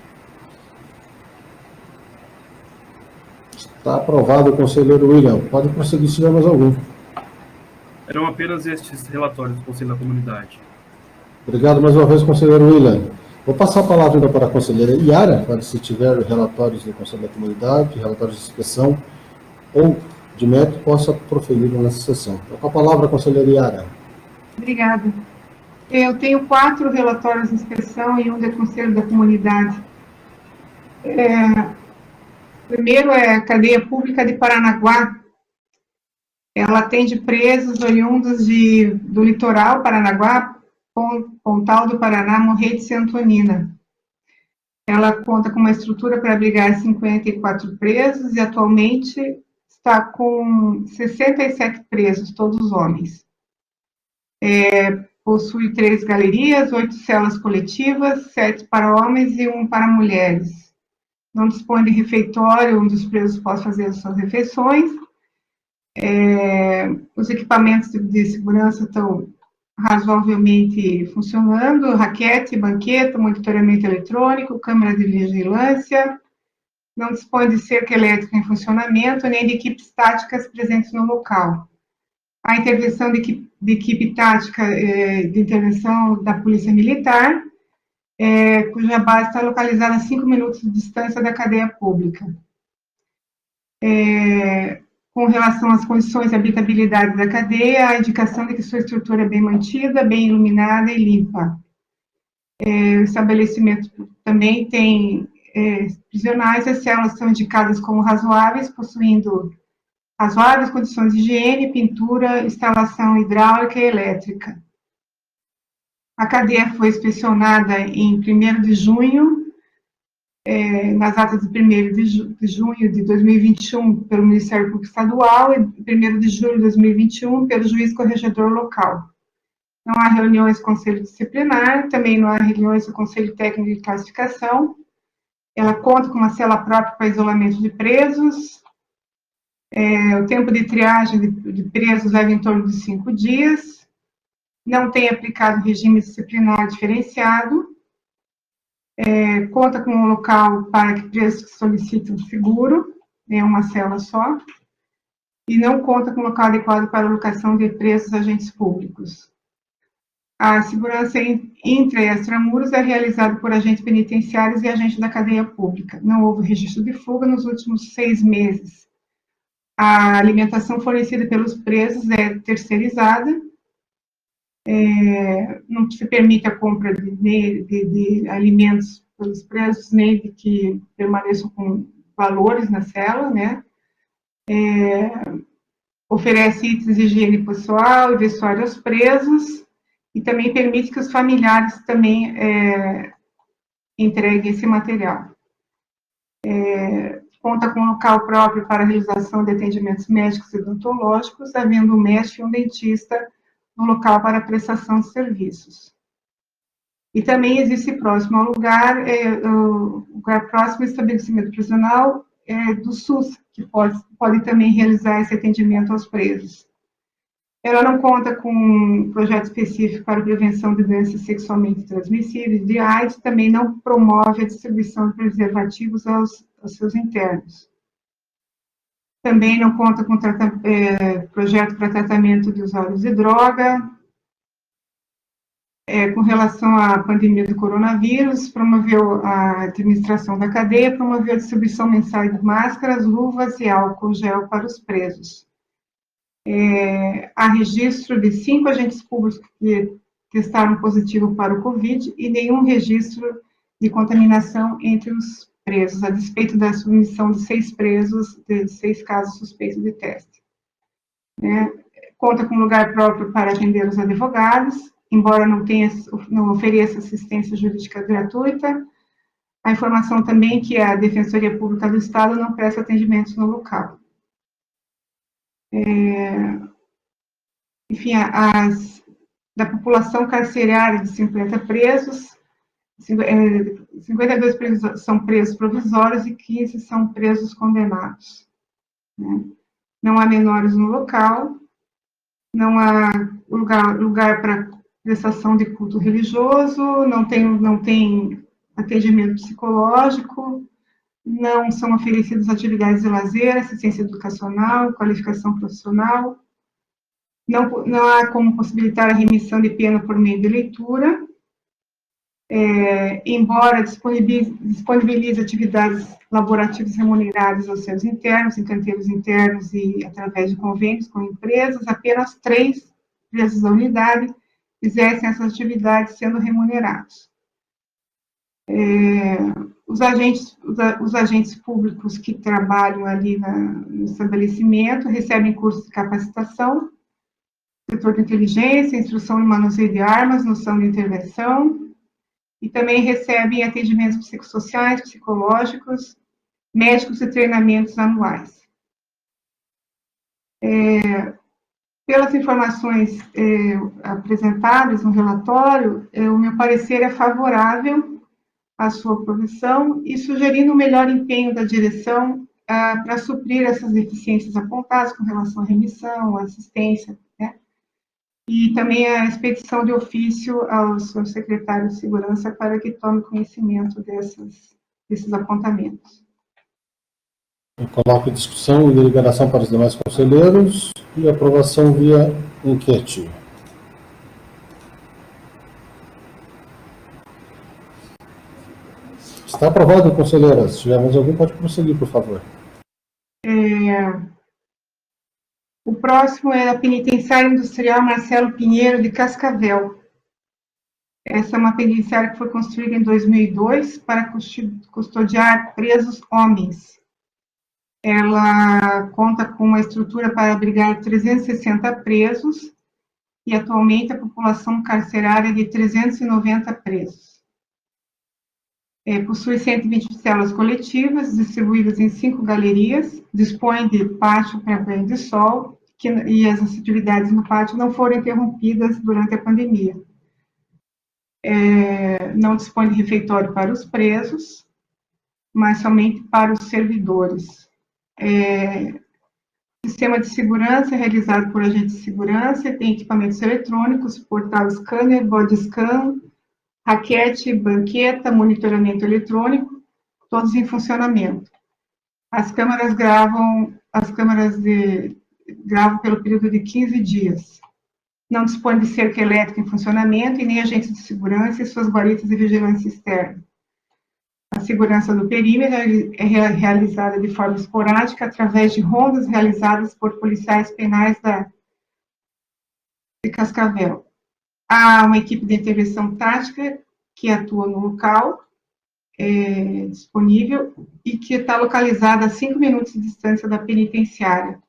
Está aprovado o conselheiro William. Pode prosseguir se tiver mais algum. Eram apenas estes relatórios do Conselho da Comunidade. Obrigado mais uma vez, conselheiro William. Vou passar a palavra ainda para a conselheira Iara, para se tiver relatórios do Conselho da Comunidade, relatórios de inspeção ou de mérito, possa proferir nessa sessão. Com a palavra, conselheira Iara. Obrigada. Eu tenho 4 relatórios de inspeção e um de Conselho da Comunidade. Primeiro é a Cadeia Pública de Paranaguá. Ela atende presos oriundos do litoral Paranaguá, Pontal do Paraná, Morreia de Santonina. Ela conta com uma estrutura para abrigar 54 presos e atualmente está com 67 presos, todos homens. Possui 3 galerias, 8 celas coletivas, 7 para homens e 1 para mulheres. Não dispõe de refeitório onde os presos possam fazer as suas refeições. Os equipamentos de segurança estão razoavelmente funcionando: raquete, banqueta, monitoramento eletrônico, câmera de vigilância. Não dispõe de cerca elétrica em funcionamento, nem de equipes táticas presentes no local. A intervenção de equipe tática de intervenção da Polícia Militar cuja base está localizada a 5 minutos de distância da cadeia pública. Com relação às condições de habitabilidade da cadeia, a indicação de que sua estrutura é bem mantida, bem iluminada e limpa. O estabelecimento também tem prisionais, as células são indicadas como razoáveis, possuindo razoáveis condições de higiene, pintura, instalação hidráulica e elétrica. A cadeia foi inspecionada em 1º de junho, nas atas de 1º de junho de 2021 pelo Ministério Público Estadual e 1º de julho de 2021 pelo juiz corregedor local. Não há reuniões do Conselho Disciplinar, também não há reuniões do Conselho Técnico de Classificação. Ela conta com uma cela própria para isolamento de presos. O tempo de triagem de presos leva em torno de 5 dias. Não tem aplicado regime disciplinar diferenciado. Conta com um local para que presos que solicitam seguro, uma cela só. E não conta com local adequado para a locação de presos agentes públicos. A segurança intra e extramuros é realizada por agentes penitenciários e agentes da cadeia pública. Não houve registro de fuga nos últimos 6 meses. A alimentação fornecida pelos presos é terceirizada. Não se permite a compra de alimentos pelos presos, nem de que permaneçam com valores na cela, né? Oferece itens de higiene pessoal e vestuário aos presos, e também permite que os familiares também entreguem esse material. Conta com um local próprio para a realização de atendimentos médicos e odontológicos, havendo um médico e um dentista no local para prestação de serviços. E também existe próximo ao lugar, o lugar próximo ao estabelecimento prisional do SUS, que pode também realizar esse atendimento aos presos. Ela não conta com um projeto específico para a prevenção de doenças sexualmente transmissíveis, de AIDS, também não promove a distribuição de preservativos aos seus internos. Também não conta com projeto para tratamento de usuários de droga. Com relação à pandemia do coronavírus, promoveu a administração da cadeia, promoveu a distribuição mensal de máscaras, luvas e álcool gel para os presos. Há registro de 5 agentes públicos que testaram positivo para o Covid e nenhum registro de contaminação entre os presos, a despeito da submissão de 6 presos, de 6 casos suspeitos de teste. Conta com lugar próprio para atender os advogados, embora não ofereça assistência jurídica gratuita. A informação também que a Defensoria Pública do Estado não presta atendimentos no local. Enfim, da população carcerária de 50 presos, 52 presos são presos provisórios e 15 são presos condenados. Não há menores no local, não há lugar para prestação de culto religioso, não tem atendimento psicológico, não são oferecidas atividades de lazer, assistência educacional, qualificação profissional, não há como possibilitar a remissão de pena por meio de leitura, embora disponibilize atividades laborativas remuneradas aos seus internos, em canteiros internos e através de convênios com empresas, apenas 3 presos da unidade exercem essas atividades sendo remunerados. Os agentes públicos que trabalham ali no estabelecimento recebem cursos de capacitação, setor de inteligência, instrução e manuseio de armas, noção de intervenção, e também recebem atendimentos psicossociais, psicológicos, médicos e treinamentos anuais. Pelas informações apresentadas no relatório, o meu parecer é favorável à sua aprovação e sugerindo o melhor empenho da direção para suprir essas deficiências apontadas com relação à remissão, à assistência, e também a expedição de ofício ao seu secretário de Segurança para que tome conhecimento desses apontamentos. Eu coloco em discussão e deliberação para os demais conselheiros e aprovação via enquete. Está aprovado, conselheira. Se tiver mais algum, pode prosseguir, por favor. O próximo é a Penitenciária Industrial Marcelo Pinheiro, de Cascavel. Essa é uma penitenciária que foi construída em 2002 para custodiar presos homens. Ela conta com uma estrutura para abrigar 360 presos e atualmente a população carcerária é de 390 presos. Possui 120 celas coletivas, distribuídas em 5 galerias, dispõe de pátio para banho de sol, e as atividades no pátio não foram interrompidas durante a pandemia. Não dispõe de refeitório para os presos, mas somente para os servidores. Sistema de segurança realizado por agentes de segurança, tem equipamentos eletrônicos, portal scanner, body scan, raquete, banqueta, monitoramento eletrônico, todos em funcionamento. As câmeras gravam pelo período de 15 dias. Não dispõe de cerca elétrica em funcionamento e nem agentes de segurança e suas guaritas de vigilância externa. A segurança do perímetro é realizada de forma esporádica através de rondas realizadas por policiais penais de Cascavel. Há uma equipe de intervenção tática que atua no local, disponível, e que está localizada a 5 minutos de distância da penitenciária.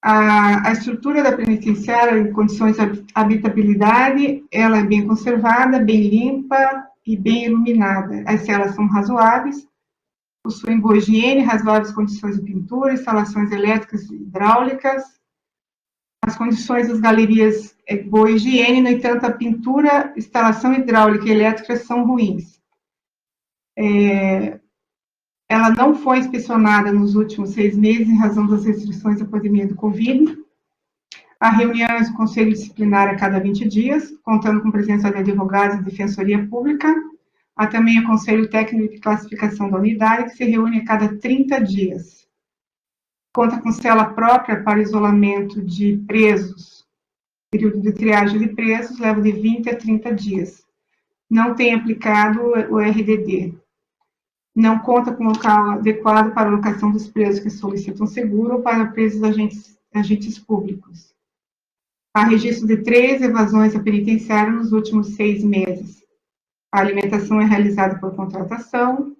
A estrutura da penitenciária, em condições de habitabilidade, ela é bem conservada, bem limpa e bem iluminada. As celas são razoáveis, possuem boa higiene, razoáveis condições de pintura, instalações elétricas e hidráulicas. As condições das galerias é boa higiene, no entanto, a pintura, instalação hidráulica e elétrica são ruins. Ela não foi inspecionada nos últimos 6 meses em razão das restrições da pandemia do Covid. Há reuniões do Conselho Disciplinar a cada 20 dias, contando com presença de advogados e defensoria pública. Há também o Conselho Técnico de Classificação da Unidade, que se reúne a cada 30 dias. Conta com cela própria para isolamento de presos. O período de triagem de presos leva de 20 a 30 dias. Não tem aplicado o RDD. Não conta com local adequado para a locação dos presos que solicitam seguro ou para presos agentes públicos. Há registro de 3 evasões à penitenciária nos últimos 6 meses. A alimentação é realizada por contratação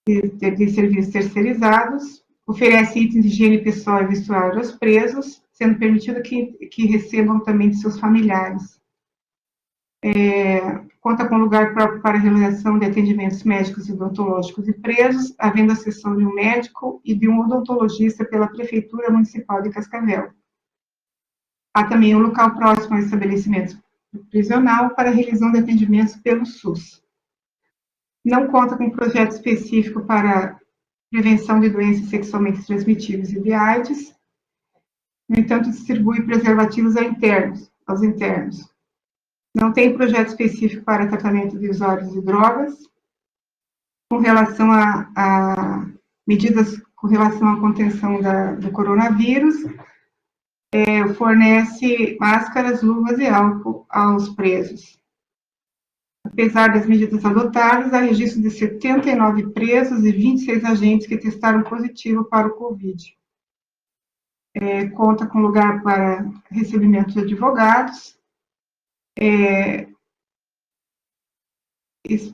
de serviços terceirizados, oferece itens de higiene pessoal e vestuário aos presos, sendo permitido que recebam também de seus familiares. Conta com lugar próprio para a realização de atendimentos médicos e odontológicos de presos, havendo a cessão de um médico e de um odontologista pela Prefeitura Municipal de Cascavel. Há também um local próximo ao estabelecimento prisional para a realização de atendimentos pelo SUS. Não conta com projeto específico para prevenção de doenças sexualmente transmissíveis e de AIDS. No entanto, distribui preservativos aos internos. Não tem projeto específico para tratamento de usuários de drogas. Com relação a medidas com relação à contenção do coronavírus, fornece máscaras, luvas e álcool aos presos. Apesar das medidas adotadas, há registro de 79 presos e 26 agentes que testaram positivo para o Covid. Conta com lugar para recebimento de advogados.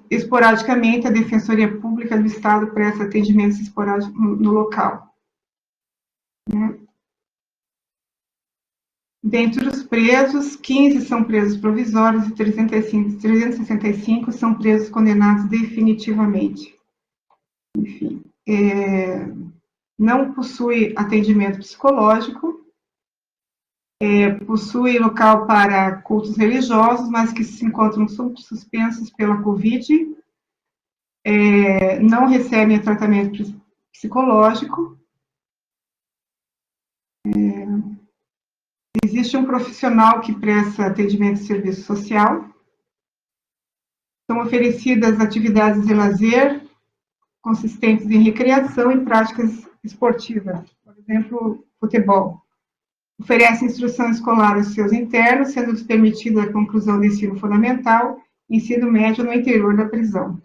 Esporadicamente, a Defensoria Pública do Estado presta atendimentos esporádicos no local. Dentre os presos, 15 são presos provisórios e 365 são presos condenados definitivamente. Enfim, não possui atendimento psicológico, possui local para cultos religiosos, mas que se encontram suspensos pela Covid, não recebem tratamento psicológico. Existe um profissional que presta atendimento de serviço social. São oferecidas atividades de lazer consistentes em recreação e práticas esportivas, por exemplo, futebol. Oferece instrução escolar aos seus internos, sendo permitida a conclusão do ensino fundamental ensino médio no interior da prisão.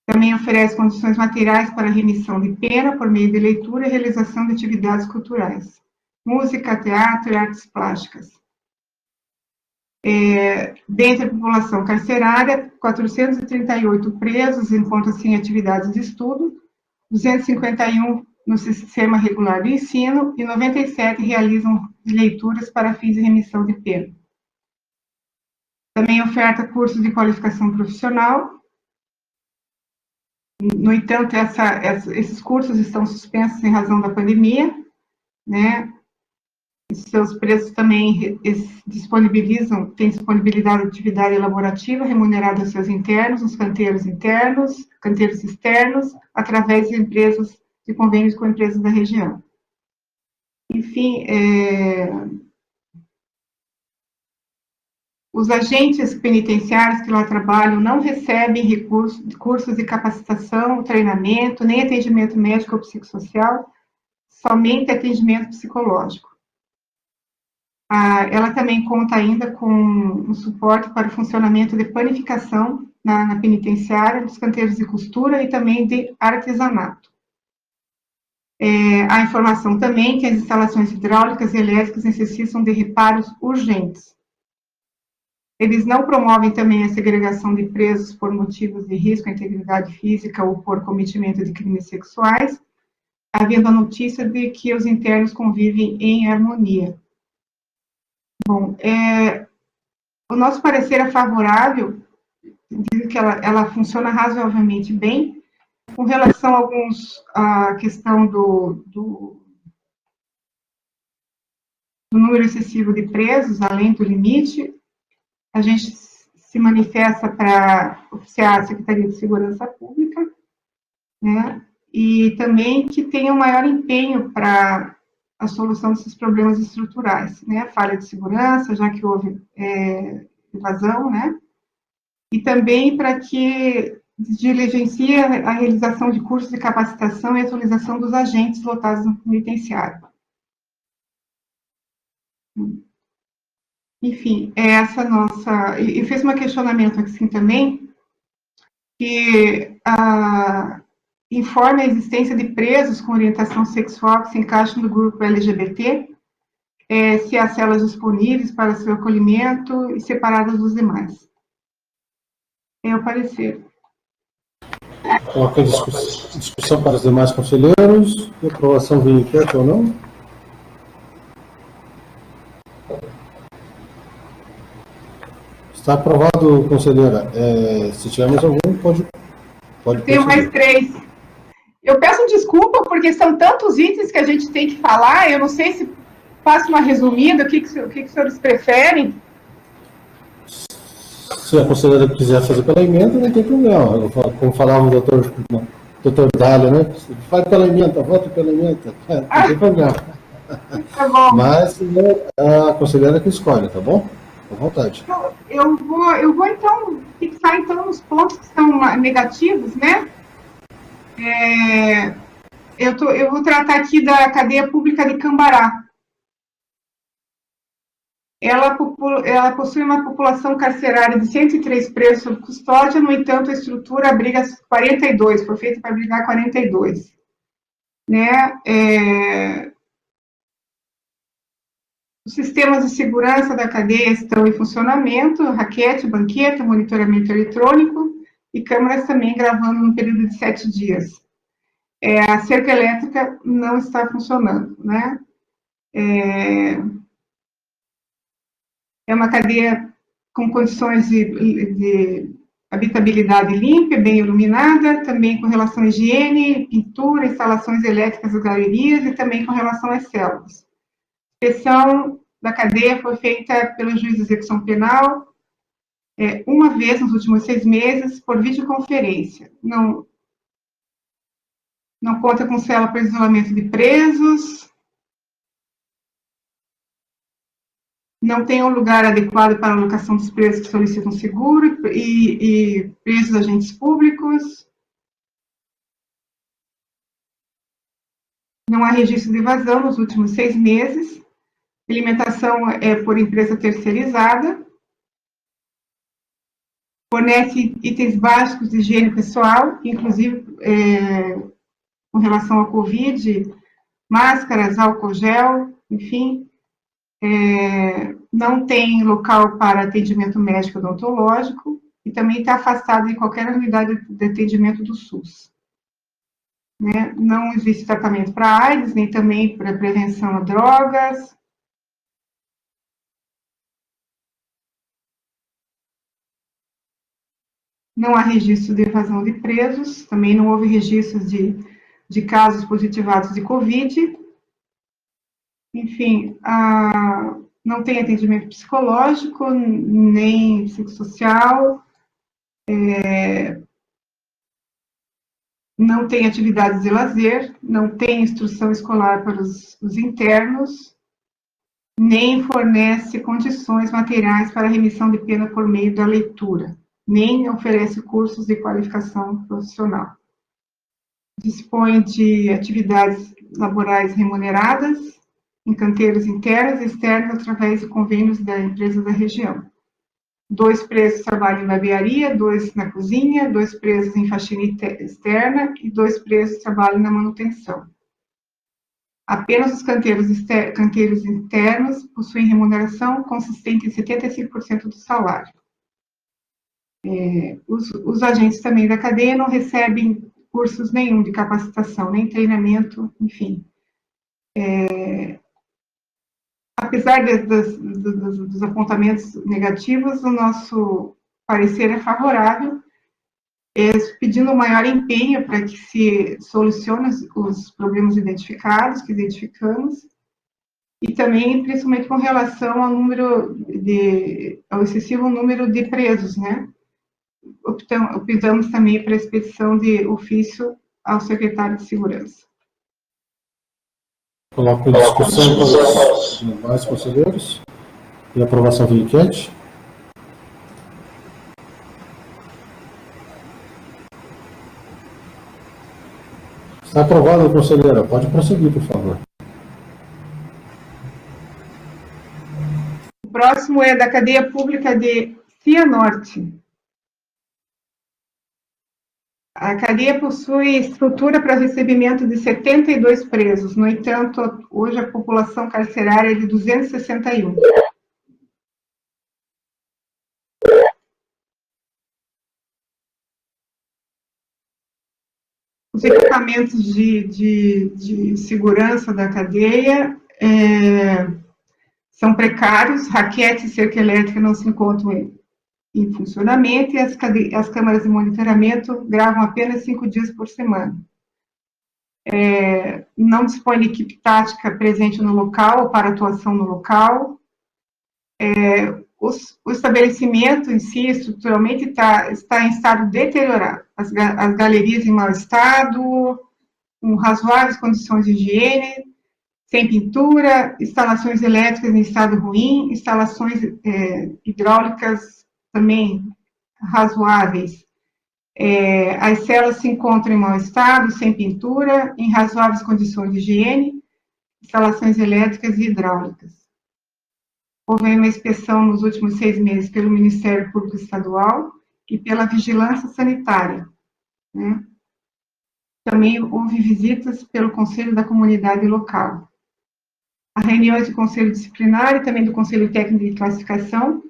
Também oferece condições materiais para remissão de pena por meio de leitura e realização de atividades culturais, música, teatro e artes plásticas. Dentre a população carcerária, 438 presos encontram-se em atividades de estudo, 251 no sistema regular de ensino e 97 realizam leituras para fins de remissão de pena. Também oferta cursos de qualificação profissional. No entanto, esses cursos estão suspensos em razão da pandemia, né? Seus preços também têm disponibilidade de atividade laborativa remunerada aos seus internos, nos canteiros internos, canteiros externos, através de empresas, de convênios com empresas da região. Enfim, os agentes penitenciários que lá trabalham não recebem cursos de capacitação, treinamento, nem atendimento médico ou psicossocial, somente atendimento psicológico. Ela também conta ainda com um suporte para o funcionamento de panificação na penitenciária, dos canteiros de costura e também de artesanato. A informação também que as instalações hidráulicas e elétricas necessitam de reparos urgentes. Eles não promovem também a segregação de presos por motivos de risco à integridade física ou por cometimento de crimes sexuais, havendo a notícia de que os internos convivem em harmonia. Bom, o nosso parecer é favorável, diz que ela funciona razoavelmente bem, com relação à questão do número excessivo de presos, além do limite. A gente se manifesta para oficiar a Secretaria de Segurança Pública, né, e também que tenha um maior empenho para a solução desses problemas estruturais, né, falha de segurança, já que houve evasão, né, e também para que diligencie a realização de cursos de capacitação e atualização dos agentes lotados no penitenciário. Enfim, essa nossa... E fez um questionamento assim também, que informa a existência de presos com orientação sexual que se encaixam no grupo LGBT, se há celas disponíveis para seu acolhimento e separadas dos demais. É o parecer. Coloca a discussão para os demais conselheiros. Aprovação via inquérito ou não? Está aprovado, conselheira. Se tiver mais algum, pode Tenho mais 3. Eu peço desculpa, porque são tantos itens que a gente tem que falar, eu não sei se faço uma resumida, o que os senhores preferem? Se a conselheira quiser fazer pela emenda, não tem problema. Como falava o doutor Dália, né? Faz pela emenda, vota pela emenda. Não tem problema. Tá bom. Mas a conselheira que escolhe, tá bom? À vontade. Eu vou então fixar então os pontos que são negativos, né? Eu vou tratar aqui da cadeia pública de Cambará. Ela possui uma população carcerária de 103 presos sob custódia, no entanto, a estrutura abriga 42, foi feita para abrigar 42. Né? Os sistemas de segurança da cadeia estão em funcionamento, raquete, banqueta, monitoramento eletrônico e câmeras também gravando no período de 7 dias. A cerca elétrica não está funcionando, né? É uma cadeia com condições de habitabilidade limpa, bem iluminada, também com relação à higiene, pintura, instalações elétricas das galerias e também com relação às células. A inspeção da cadeia foi feita pelo juiz de execução penal uma vez nos últimos 6 meses por videoconferência. Não conta com cela para isolamento de presos, não tem um lugar adequado para a alocação dos presos que solicitam seguro e presos agentes públicos. Não há registro de evasão nos últimos 6 meses. Alimentação é por empresa terceirizada. fornece itens básicos de higiene pessoal, inclusive com relação ao Covid, máscaras, álcool gel, enfim. Não tem local para atendimento médico odontológico e também está afastado de qualquer unidade de atendimento do SUS. Né? Não existe tratamento para AIDS, nem também para prevenção a drogas. Não há registro de evasão de presos, também não houve registros de casos positivados de Covid. Enfim, não tem atendimento psicológico, nem psicossocial, não tem atividades de lazer, não tem instrução escolar para os internos, nem fornece condições materiais para remissão de pena por meio da leitura, nem oferece cursos de qualificação profissional. Dispõe de atividades laborais remuneradas, em canteiros internos e externos, através de convênios da empresa da região. 2 presos trabalham em barbearia, 2 na cozinha, 2 presos em faxina externa e 2 presos trabalham na manutenção. Apenas os canteiros internos possuem remuneração consistente em 75% do salário. Os agentes também da cadeia não recebem cursos nenhum de capacitação, nem treinamento, enfim. Apesar dos apontamentos negativos, o nosso parecer é favorável, pedindo um maior empenho para que se solucione os problemas identificados, que identificamos, e também, principalmente, com relação ao excessivo número de presos, né? Optamos também para a expedição de ofício ao secretário de Segurança. Coloco em discussão para os demais conselheiros e aprovação via enquete. Está aprovado, conselheira. Pode prosseguir, por favor. O próximo é da cadeia pública de Cianorte. A cadeia possui estrutura para recebimento de 72 presos, no entanto, hoje a população carcerária é de 261. Os equipamentos de segurança da cadeia são precários, raquete e cerca elétrica não se encontram em funcionamento, e as câmaras de monitoramento gravam apenas 5 dias por semana. Não dispõe de equipe tática presente no local, ou para atuação no local. O estabelecimento em si, estruturalmente, está em estado deteriorado. As galerias em mau estado, com razoáveis condições de higiene, sem pintura, instalações elétricas em estado ruim, instalações hidráulicas também razoáveis. As celas se encontram em mau estado, sem pintura, em razoáveis condições de higiene, instalações elétricas e hidráulicas. Houve uma inspeção nos últimos 6 meses pelo Ministério Público Estadual e pela Vigilância Sanitária, né? Também houve visitas pelo Conselho da Comunidade Local. As reuniões do Conselho Disciplinar e também do Conselho Técnico de Classificação,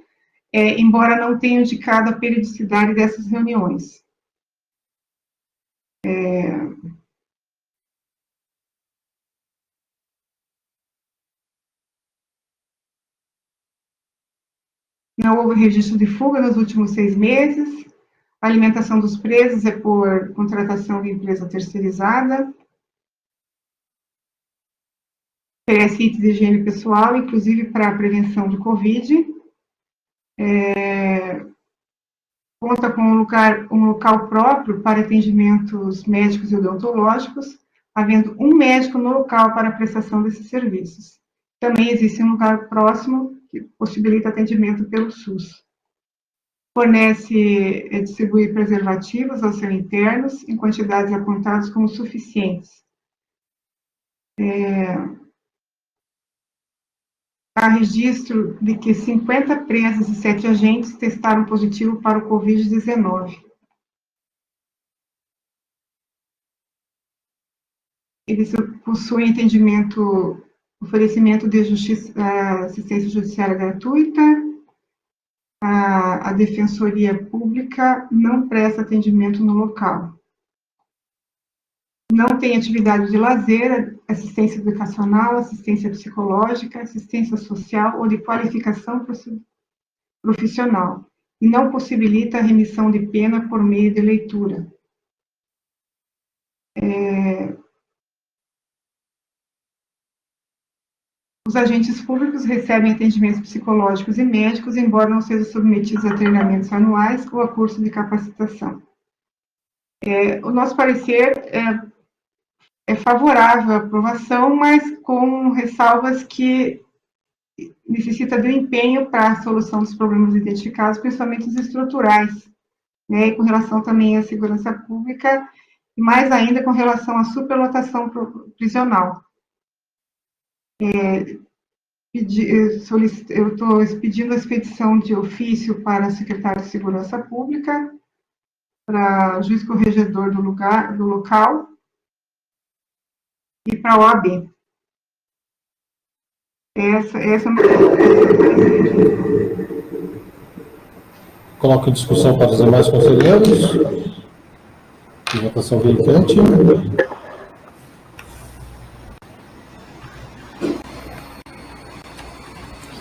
embora não tenham indicado a periodicidade dessas reuniões. Não houve registro de fuga nos últimos 6 meses. A alimentação dos presos é por contratação de empresa terceirizada. Oferece itens de higiene pessoal, inclusive para a prevenção de Covid. Conta com um local próprio para atendimentos médicos e odontológicos, havendo um médico no local para a prestação desses serviços. Também existe um lugar próximo que possibilita atendimento pelo SUS. Fornece distribuir preservativos aos seus internos em quantidades apontadas como suficientes. há registro de que 50 presas e 7 agentes testaram positivo para o Covid-19. Eles possuem oferecimento de assistência judiciária gratuita. A Defensoria Pública não presta atendimento no local. Não tem atividade de lazer, assistência educacional, assistência psicológica, assistência social ou de qualificação profissional, e não possibilita a remissão de pena por meio de leitura. Os agentes públicos recebem atendimentos psicológicos e médicos, embora não sejam submetidos a treinamentos anuais ou a curso de capacitação. O nosso parecer é favorável à aprovação, mas com ressalvas que necessita de um empenho para a solução dos problemas identificados, principalmente os estruturais, né, e com relação também à segurança pública, e mais ainda com relação à superlotação prisional. Eu estou pedindo a expedição de ofício para a secretária de Segurança Pública, para o juiz corregedor do local, e para a OAB. Essa é a minha... Coloco em discussão para os demais conselheiros. Votação verificante.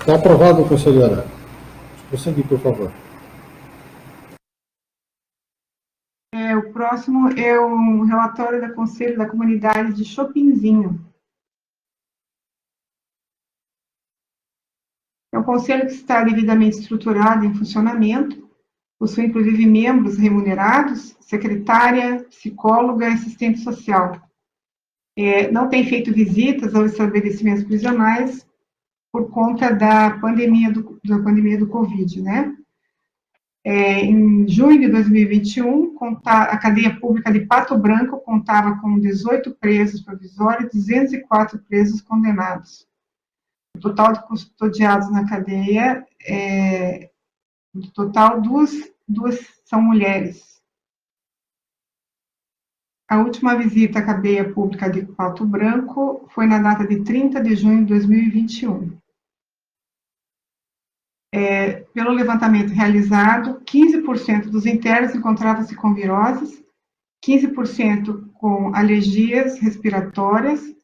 Está aprovado, conselheira. Prosseguir, por favor. O próximo é o relatório do Conselho da Comunidade de Chopinzinho. É um conselho que está devidamente estruturado em funcionamento, possui inclusive membros remunerados, secretária, psicóloga e assistente social. Não tem feito visitas aos estabelecimentos prisionais por conta da pandemia do Covid, né? Em junho de 2021, a cadeia pública de Pato Branco contava com 18 presos provisórios e 204 presos condenados. O total de custodiados na cadeia, no total, duas são mulheres. A última visita à cadeia pública de Pato Branco foi na data de 30 de junho de 2021. Pelo levantamento realizado, 15% dos internos encontravam-se com viroses, 15% com alergias respiratórias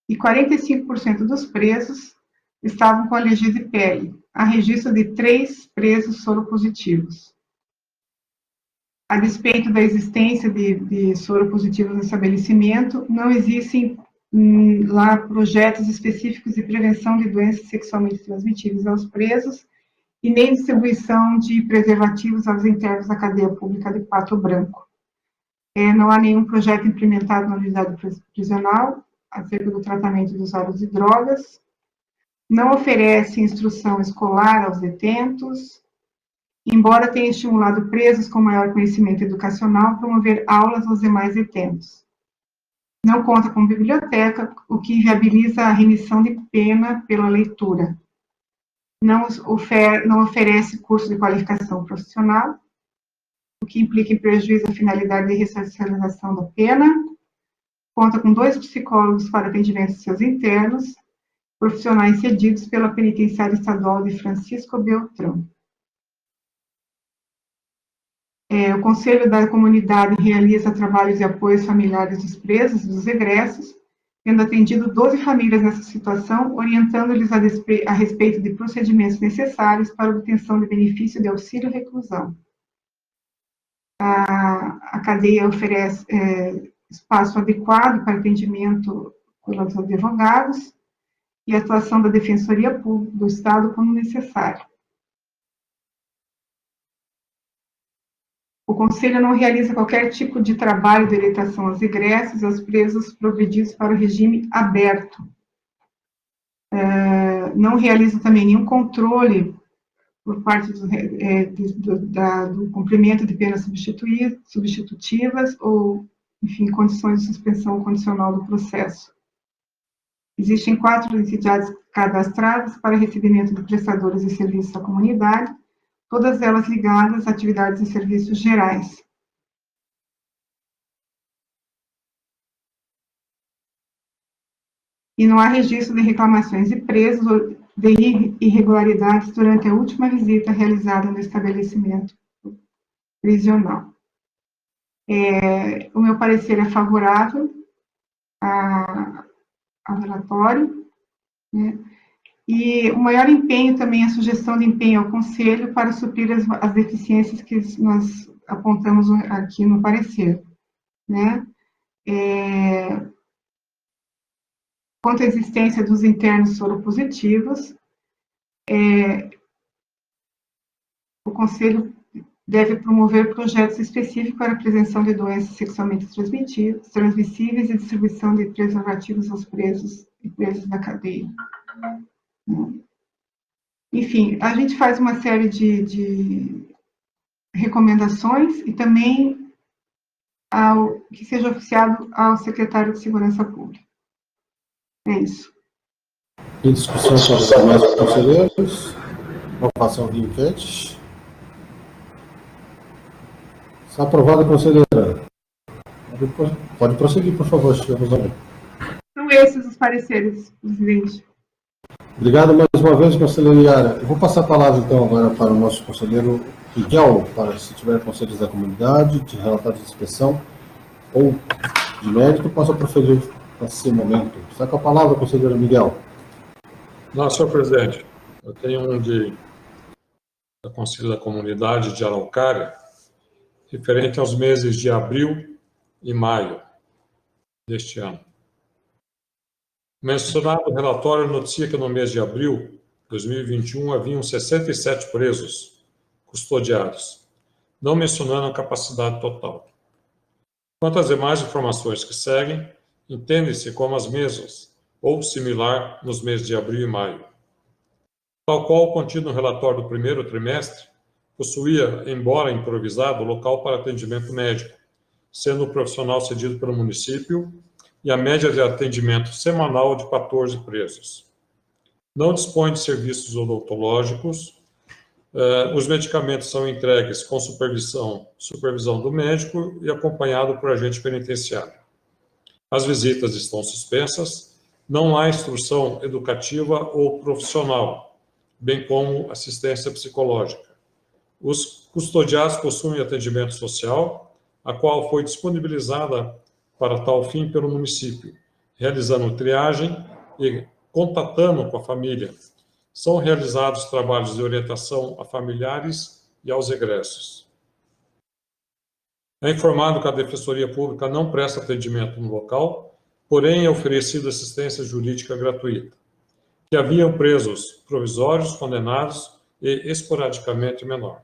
e 45% dos presos estavam com alergia de pele. Há registro de 3 presos soropositivos. A despeito da existência de soropositivos no estabelecimento, não existem lá projetos específicos de prevenção de doenças sexualmente transmissíveis aos presos e nem distribuição de preservativos aos internos da cadeia pública de Pato Branco. Não há nenhum projeto implementado na unidade prisional acerca do tratamento de usuários de drogas, não oferece instrução escolar aos detentos, embora tenha estimulado presos com maior conhecimento educacional a promover aulas aos demais detentos. Não conta com biblioteca, o que inviabiliza a remissão de pena pela leitura. Não oferece curso de qualificação profissional, o que implica em prejuízo à finalidade de ressocialização da pena. Conta com 2 psicólogos para atendimento de seus internos, profissionais cedidos pela Penitenciária Estadual de Francisco Beltrão. O Conselho da Comunidade realiza trabalhos de apoio aos familiares dos presos, dos egressos, tendo atendido 12 famílias nessa situação, orientando-lhes a respeito de procedimentos necessários para a obtenção de benefício de auxílio reclusão. A cadeia oferece espaço adequado para atendimento pelos advogados e atuação da Defensoria Pública do Estado quando necessário. O Conselho não realiza qualquer tipo de trabalho de orientação aos egressos e aos presos provedidos para o regime aberto. Não realiza também nenhum controle por parte do cumprimento de penas substitutivas ou, enfim, condições de suspensão condicional do processo. Existem 4 entidades cadastradas para recebimento de prestadores de serviços à comunidade, todas elas ligadas a atividades e serviços gerais. E não há registro de reclamações de presos ou de irregularidades durante a última visita realizada no estabelecimento prisional. O meu parecer é favorável ao relatório, né? E o maior empenho também, a sugestão de empenho ao Conselho para suprir as deficiências que nós apontamos aqui no parecer, né? Quanto à existência dos internos soropositivos, o Conselho deve promover projetos específicos para a prevenção de doenças sexualmente transmissíveis e distribuição de preservativos aos presos e presas da cadeia. Enfim, a gente faz uma série de recomendações e também que seja oficiado ao secretário de Segurança Pública. É isso. Em discussão com os demais conselheiros, aprovação de enquete. Está aprovado, conselheira. Pode prosseguir, por favor, chegamos ao... São esses os pareceres, presidente. Obrigado mais uma vez, conselheira Yara. Eu vou passar a palavra, então, agora para o nosso conselheiro Miguel, para, se tiver conselhos da comunidade, de relatórios de inspeção ou de mérito, possa proferir nesse momento. Está com a palavra, conselheiro Miguel. Não, senhor presidente, eu tenho um da Conselho da Comunidade de Araucária, referente aos meses de abril e maio deste ano. O mencionado relatório noticia que no mês de abril de 2021 haviam 67 presos custodiados, não mencionando a capacidade total. Quanto às demais informações que seguem, entende-se como as mesmas, ou similar, nos meses de abril e maio. Tal qual o contido no relatório do primeiro trimestre, possuía, embora improvisado, local para atendimento médico, sendo o profissional cedido pelo município e a média de atendimento semanal de 14 presos. Não dispõe de serviços odontológicos, os medicamentos são entregues com supervisão do médico e acompanhado por agente penitenciário. As visitas estão suspensas, não há instrução educativa ou profissional, bem como assistência psicológica. Os custodiados possuem atendimento social, a qual foi disponibilizada para tal fim pelo município, realizando triagem e contatando com a família. São realizados trabalhos de orientação a familiares e aos egressos. É informado que a Defensoria Pública não presta atendimento no local, porém é oferecida assistência jurídica gratuita, que haviam presos provisórios, condenados e esporadicamente menor.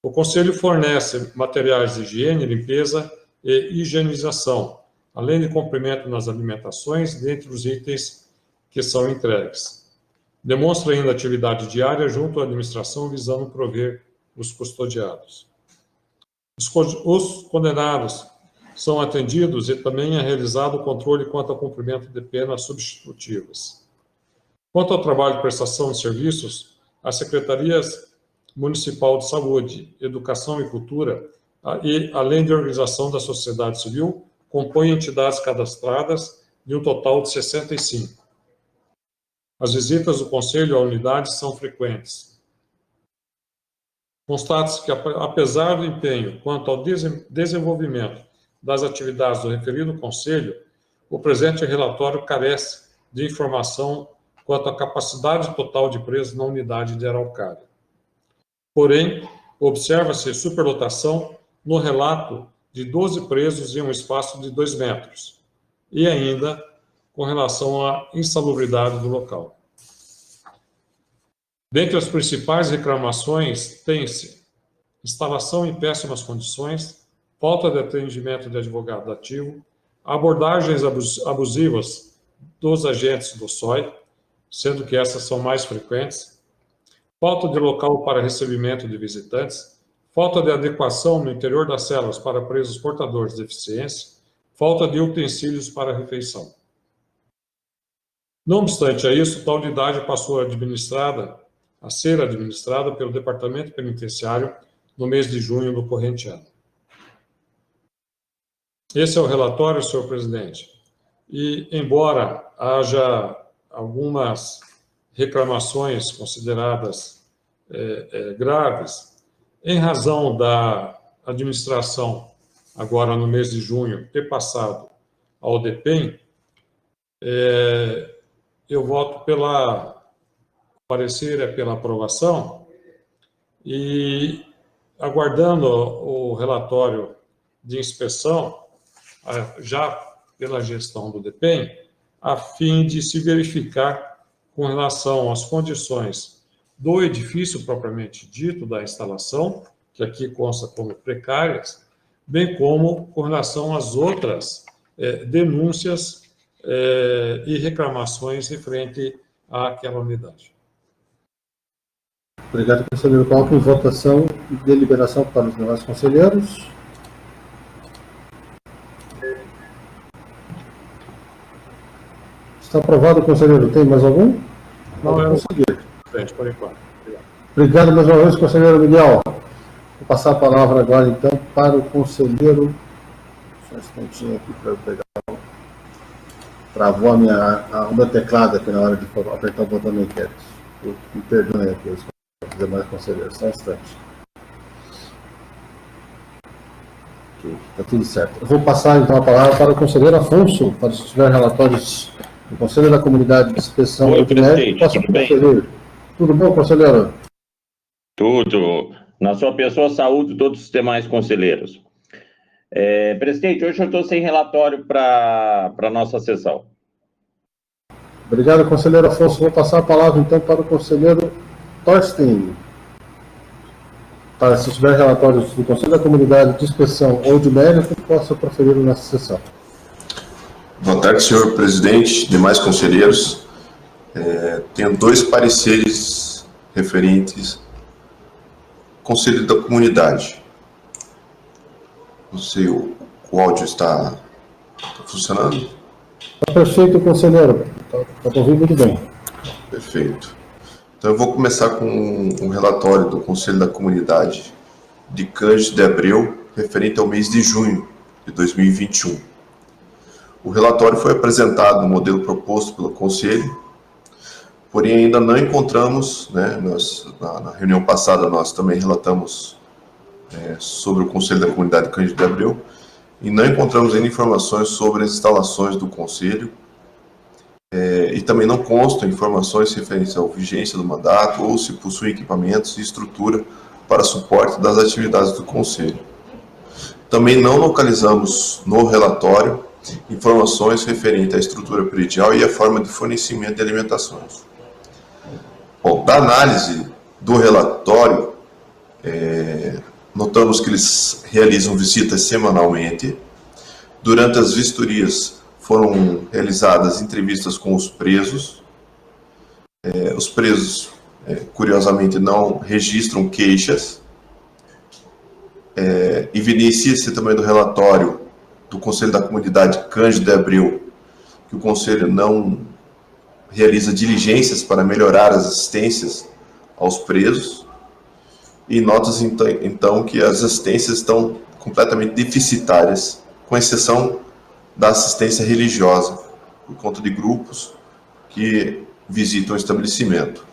O Conselho fornece materiais de higiene, limpeza e higienização, além de complemento nas alimentações, dentre os itens que são entregues. Demonstra ainda atividade diária junto à administração, visando prover os custodiados. Os condenados são atendidos e também é realizado o controle quanto ao cumprimento de penas substitutivas. Quanto ao trabalho de prestação de serviços, as secretarias Municipal de Saúde, Educação e Cultura, e, além de organização da sociedade civil, compõem entidades cadastradas de um total de 65. As visitas do Conselho à unidade são frequentes. Constata-se que, apesar do empenho quanto ao desenvolvimento das atividades do referido Conselho, o presente relatório carece de informação quanto à capacidade total de presos na unidade de Araucária. Porém, observa-se superlotação no relato de 12 presos em um espaço de 2 metros, e ainda com relação à insalubridade do local. Dentre as principais reclamações, tem-se instalação em péssimas condições, falta de atendimento de advogado ativo, abordagens abusivas dos agentes do SOI, sendo que essas são mais frequentes, falta de local para recebimento de visitantes, falta de adequação no interior das celas para presos portadores de deficiência, falta de utensílios para refeição. Não obstante a isso, tal unidade passou a ser administrada pelo Departamento Penitenciário no mês de junho do corrente ano. Esse é o relatório, senhor presidente. E, embora haja algumas reclamações consideradas graves, em razão da administração, agora no mês de junho, ter passado ao DEPEN, eu voto pela parecer, pela aprovação, e aguardando o relatório de inspeção, já pela gestão do DEPEN, a fim de se verificar com relação às condições do edifício propriamente dito, da instalação, que aqui consta como precárias, bem como com relação às outras denúncias e reclamações referente àquela unidade. Obrigado, conselheiro Paulo. Em votação e deliberação para os demais conselheiros. Está aprovado, conselheiro. Tem mais algum? Não, eu conseguir. Por enquanto. Obrigado mais uma vez, conselheiro Miguel. Vou passar a palavra agora, então, para o conselheiro. Só um instantinho aqui para eu pegar. Travou o meu teclado aqui na hora de apertar o botão da enquete. Me perdoem aqui, os demais conselheiros. Só um instante. Está tudo certo. Eu vou passar, então, a palavra para o conselheiro Afonso, para se tiver relatórios do Conselho da Comunidade de Inspeção. Oi, presidente, tudo bem? Tudo bom, conselheiro? Tudo. Na sua pessoa, saúde todos os demais conselheiros. Presidente, hoje eu estou sem relatório para a nossa sessão. Obrigado, conselheiro Afonso. Vou passar a palavra, então, para o conselheiro Thorsten. Para, se tiver relatórios do Conselho da Comunidade de Inspeção ou de mérito, possa proferir nessa sessão. Boa tarde, senhor presidente, demais conselheiros. Tenho dois pareceres referentes ao Conselho da Comunidade. Não sei, o áudio está funcionando? Está perfeito, conselheiro. Está ouvindo muito bem. Perfeito. Então, eu vou começar com um relatório do Conselho da Comunidade de Cândido de Abreu, referente ao mês de junho de 2021. O relatório foi apresentado no modelo proposto pelo Conselho, porém ainda não encontramos, né, na reunião passada nós também relatamos sobre o Conselho da Comunidade de Cândido de Abreu, e não encontramos ainda informações sobre as instalações do Conselho, e também não constam informações referentes à vigência do mandato ou se possui equipamentos e estrutura para suporte das atividades do Conselho. Também não localizamos no relatório informações referentes à estrutura predial e à forma de fornecimento de alimentações. Bom, da análise do relatório, notamos que eles realizam visitas semanalmente. Durante as vistorias foram realizadas entrevistas com os presos. Os presos, curiosamente, não registram queixas. Evidencia-se também do relatório do Conselho da Comunidade Cândido de Abreu que o Conselho não realiza diligências para melhorar as assistências aos presos. E nota-se, então, que as assistências estão completamente deficitárias, com exceção da assistência religiosa, por conta de grupos que visitam o estabelecimento.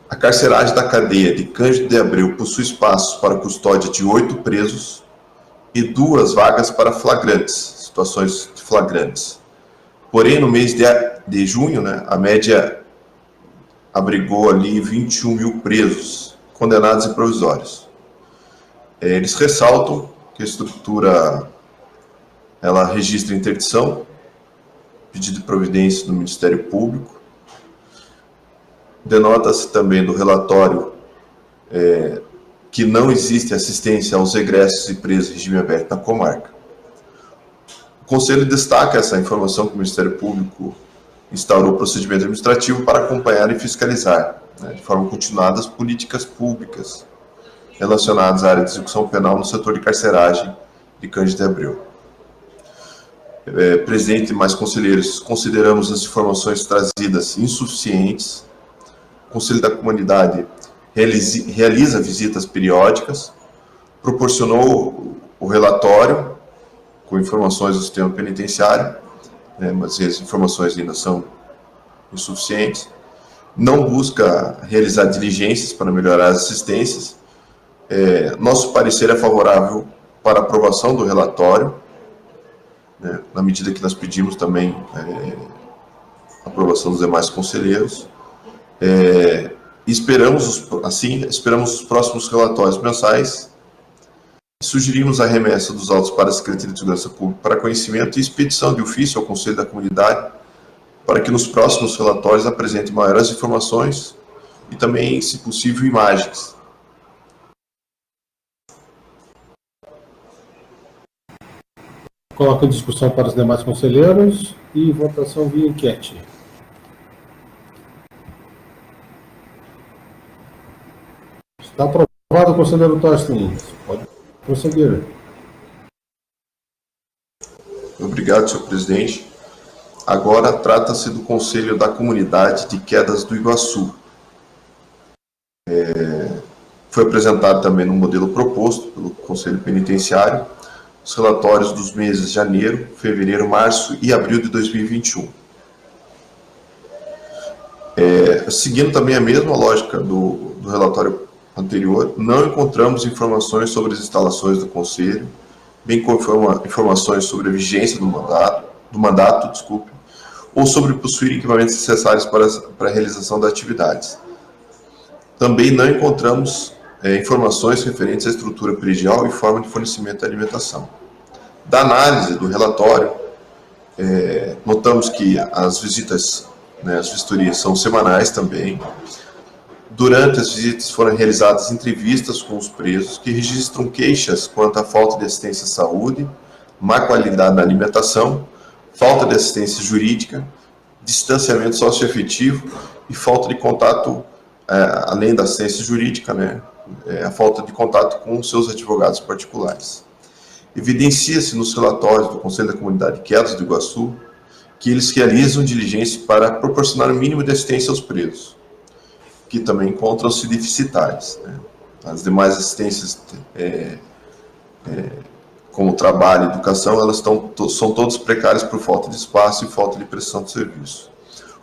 A carceragem da cadeia de Cândido de Abreu possui espaços para custódia de 8 presos e 2 vagas para flagrantes, situações de flagrantes. Porém, no mês de junho, né, a média abrigou ali 21 mil presos, condenados e provisórios. Eles ressaltam que a estrutura ela registra interdição, pedido de providência do Ministério Público. Denota-se também do relatório que não existe assistência aos egressos e presos em regime aberto na comarca. O Conselho destaca essa informação que o Ministério Público instaurou procedimento administrativo para acompanhar e fiscalizar, né, de forma continuada, as políticas públicas relacionadas à área de execução penal no setor de carceragem de Cândido de Abreu. presidente e mais conselheiros, consideramos as informações trazidas insuficientes. O Conselho da Comunidade realiza visitas periódicas, proporcionou o relatório com informações do sistema penitenciário, né, mas as informações ainda são insuficientes. Não busca realizar diligências para melhorar as assistências. Nosso parecer é favorável para aprovação do relatório, né, na medida que nós pedimos também a aprovação dos demais conselheiros. Esperamos os próximos relatórios mensais. Sugerimos a remessa dos autos para a Secretaria de Segurança Pública para conhecimento e expedição de ofício ao Conselho da Comunidade, para que nos próximos relatórios apresente maiores informações e também, se possível, imagens. Coloco em discussão para os demais conselheiros e votação via enquete. Está aprovado, conselheiro Torsten. Pode prosseguir. Obrigado, senhor presidente. Agora trata-se do Conselho da Comunidade de Quedas do Iguaçu. Foi apresentado também no modelo proposto pelo Conselho Penitenciário os relatórios dos meses de janeiro, fevereiro, março e abril de 2021. Seguindo também a mesma lógica do relatório anterior, não encontramos informações sobre as instalações do Conselho, bem como informações sobre a vigência do mandato, ou sobre possuir equipamentos necessários para a realização das atividades. Também não encontramos informações referentes à estrutura predial e forma de fornecimento de alimentação. Da análise do relatório, notamos que as visitas, né, as vistorias são semanais também. Durante as visitas foram realizadas entrevistas com os presos que registram queixas quanto à falta de assistência à saúde, má qualidade da alimentação, falta de assistência jurídica, distanciamento socioafetivo e falta de contato, além da assistência jurídica, né, a falta de contato com seus advogados particulares. Evidencia-se nos relatórios do Conselho da Comunidade de Quedas do Iguaçu que eles realizam diligência para proporcionar o mínimo de assistência aos presos, que também encontram-se deficitários, né. As demais assistências, como trabalho e educação, elas são todas precárias por falta de espaço e falta de prestação de serviço.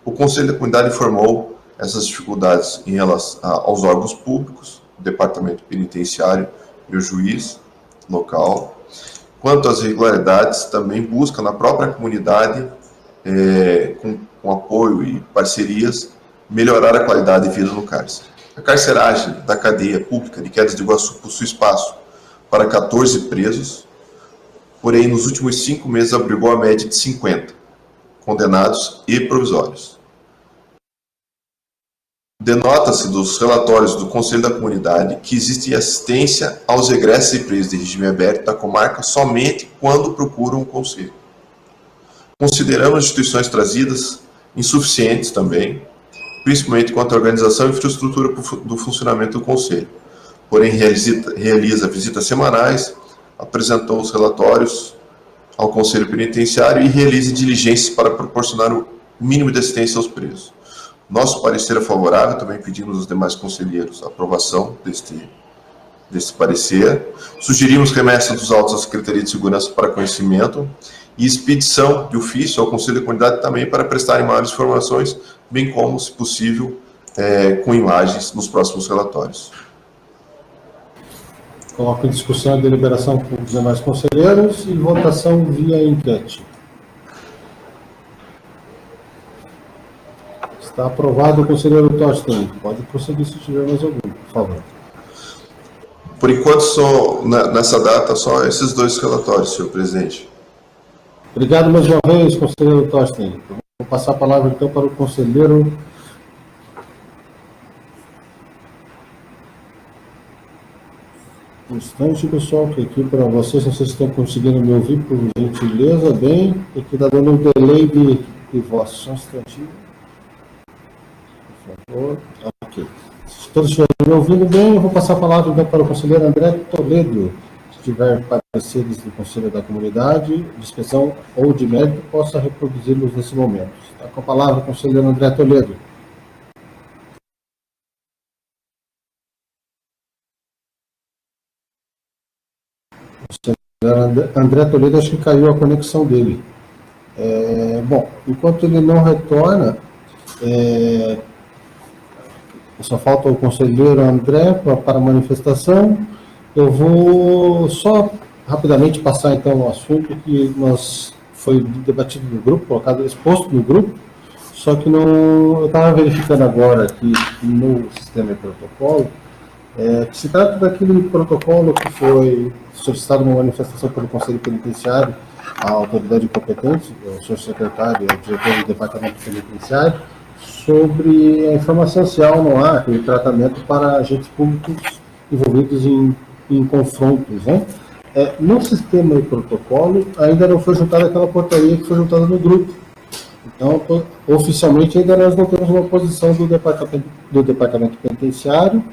O Conselho da Comunidade informou essas dificuldades em relação aos órgãos públicos, o Departamento Penitenciário e o juiz local. Quanto às irregularidades, também busca na própria comunidade, com apoio e parcerias, melhorar a qualidade de vida no cárcere. A carceragem da cadeia pública de Quedas do Iguaçu possui espaço para 14 presos, porém, nos últimos 5 meses abrigou a média de 50 condenados e provisórios. Denota-se dos relatórios do Conselho da Comunidade que existe assistência aos egressos e presos de regime aberto da comarca somente quando procuram o Conselho. Consideramos as instituições trazidas insuficientes também, principalmente quanto à organização e infraestrutura do funcionamento do Conselho. Porém, realiza visitas semanais, apresentou os relatórios ao Conselho Penitenciário e realiza diligências para proporcionar o mínimo de assistência aos presos. Nosso parecer é favorável, também pedimos aos demais conselheiros a aprovação deste parecer. Sugerimos remessa dos autos à Secretaria de Segurança para conhecimento e expedição de ofício ao Conselho da Comunidade também para prestarem maiores informações, bem como, se possível, com imagens nos próximos relatórios. Coloco em discussão a deliberação com os demais conselheiros e votação via enquete. Está aprovado o conselheiro Torsten. Pode prosseguir se tiver mais algum, por favor. Por enquanto, nessa data, só esses 2 relatórios, senhor presidente. Obrigado mais uma vez, conselheiro Torsten. Vou passar a palavra, então, para o conselheiro... Um instante, pessoal, que aqui para vocês, não sei se estão conseguindo me ouvir, por gentileza, bem, aqui está dando um delay de voz, só um instantinho. Por favor. Ok. Se todos estiverem me ouvindo bem, eu vou passar a palavra então para o conselheiro André Toledo. tiver pareceres do Conselho da Comunidade, de inspeção ou de mérito, possa reproduzi-los nesse momento. Está com a palavra o conselheiro André Toledo. O conselheiro André Toledo, acho que caiu a conexão dele. Bom, enquanto ele não retorna, só falta o conselheiro André para a manifestação. Eu vou só rapidamente passar então o assunto que foi debatido no grupo, colocado, exposto no grupo, só que eu estava verificando agora aqui no sistema de protocolo, que se trata daquele protocolo que foi solicitado uma manifestação pelo Conselho Penitenciário à autoridade competente, o senhor secretário e o diretor do Departamento Penitenciário, sobre a informação social no ar e o tratamento para agentes públicos envolvidos em confrontos, né? No sistema e protocolo, ainda não foi juntada aquela portaria que foi juntada no grupo. Então, oficialmente, ainda nós não temos uma posição do departamento penitenciário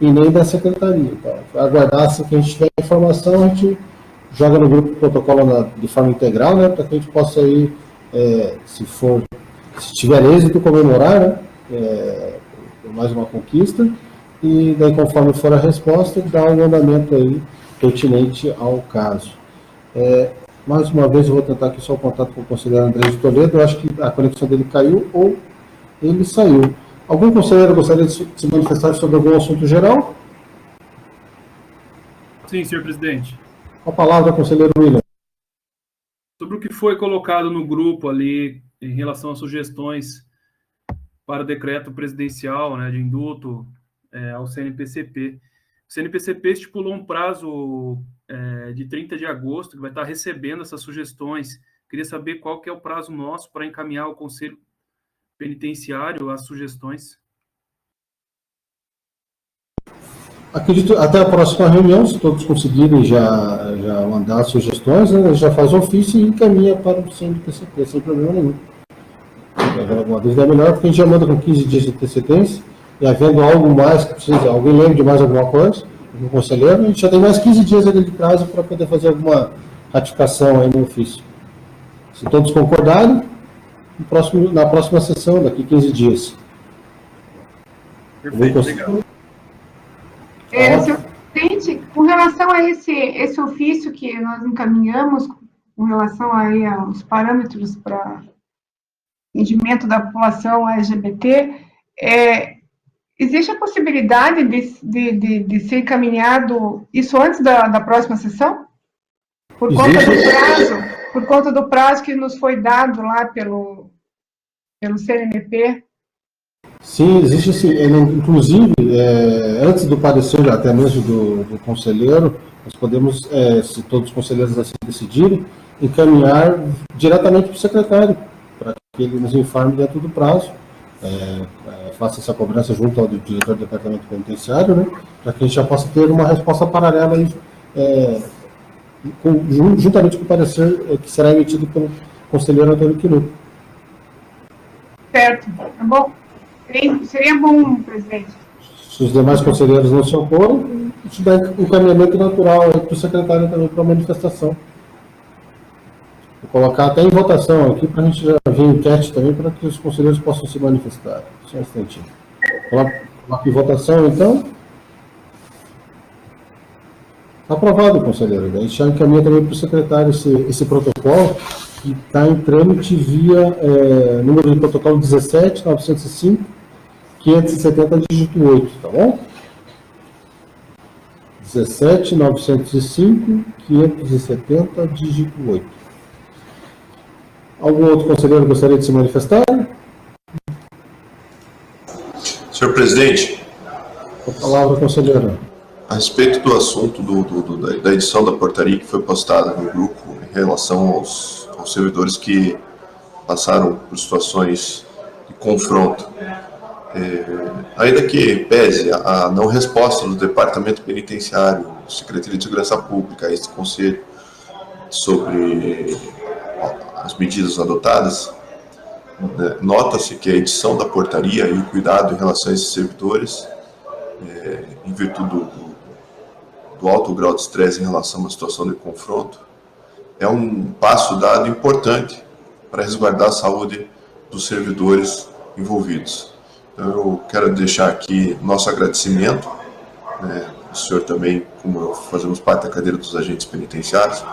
e nem da secretaria. Então, aguardar, assim que a gente tiver informação, a gente joga no grupo o protocolo de forma integral, né, para que a gente possa ir, se tiver êxito, comemorar, né, por mais uma conquista, e daí, conforme for a resposta, dar um andamento aí pertinente ao caso. Mais uma vez, eu vou tentar aqui só o contato com o conselheiro André de Toledo. Eu acho que a conexão dele caiu ou ele saiu. Algum conselheiro gostaria de se manifestar sobre algum assunto geral? Sim, senhor presidente. Com a palavra, conselheiro William. Sobre o que foi colocado no grupo ali em relação às sugestões para o decreto presidencial, né, de induto ao CNPCP. O CNPCP estipulou um prazo de 30 de agosto, que vai estar recebendo essas sugestões. Queria saber qual que é o prazo nosso para encaminhar ao Conselho Penitenciário as sugestões. Acredito, até a próxima reunião, se todos conseguirem já mandar sugestões, né, já faz ofício e encaminha para o CNPCP, sem problema nenhum. Uma dúvida é melhor, porque a gente já manda com 15 dias de antecedência, e havendo algo mais que precisa, alguém lembra de mais alguma coisa, o conselheiro, a gente já tem mais 15 dias ali de prazo para poder fazer alguma ratificação aí no ofício. Se todos concordarem, na próxima sessão, daqui 15 dias. Perfeito, legal. Senhor presidente, com relação a esse ofício que nós encaminhamos, com relação aí aos parâmetros para atendimento da população LGBT, existe a possibilidade de ser encaminhado isso antes da próxima sessão? Por conta do prazo que nos foi dado lá pelo CNMP? Sim, existe sim. Inclusive, antes do parecer, até mesmo do conselheiro, nós podemos, se todos os conselheiros assim decidirem, encaminhar diretamente para o secretário, para que ele nos informe dentro do prazo. Faça essa cobrança junto ao diretor do departamento penitenciário, né, para que a gente já possa ter uma resposta paralela aí, juntamente com o parecer que será emitido pelo conselheiro Antônio Quinuto. Certo, tá bom. Seria bom, presidente. Se os demais conselheiros não se oporem, a gente dá um encaminhamento natural para o secretário também para a manifestação. Vou colocar até em votação aqui para a gente já ver enquete também para que os conselheiros possam se manifestar. Só um instantinho. Coloca em votação, então. Aprovado, conselheiro. A gente já encaminha também para o secretário esse protocolo, que está em trâmite via número de protocolo 17.905, 570, dígito 8, tá bom? 17.905, 570, dígito 8. Algum outro conselheiro gostaria de se manifestar? Senhor presidente. Com a palavra, conselheiro. A respeito do assunto da edição da portaria que foi postada no grupo em relação aos servidores que passaram por situações de confronto, ainda que pese a não resposta do Departamento Penitenciário, Secretaria de Segurança Pública, a este conselho, sobre as medidas adotadas, nota-se que a edição da portaria e o cuidado em relação a esses servidores, em virtude do alto grau de estresse em relação a uma situação de confronto, é um passo dado importante para resguardar a saúde dos servidores envolvidos. Então, eu quero deixar aqui nosso agradecimento, né, o senhor também, como fazemos parte da cadeira dos agentes penitenciários,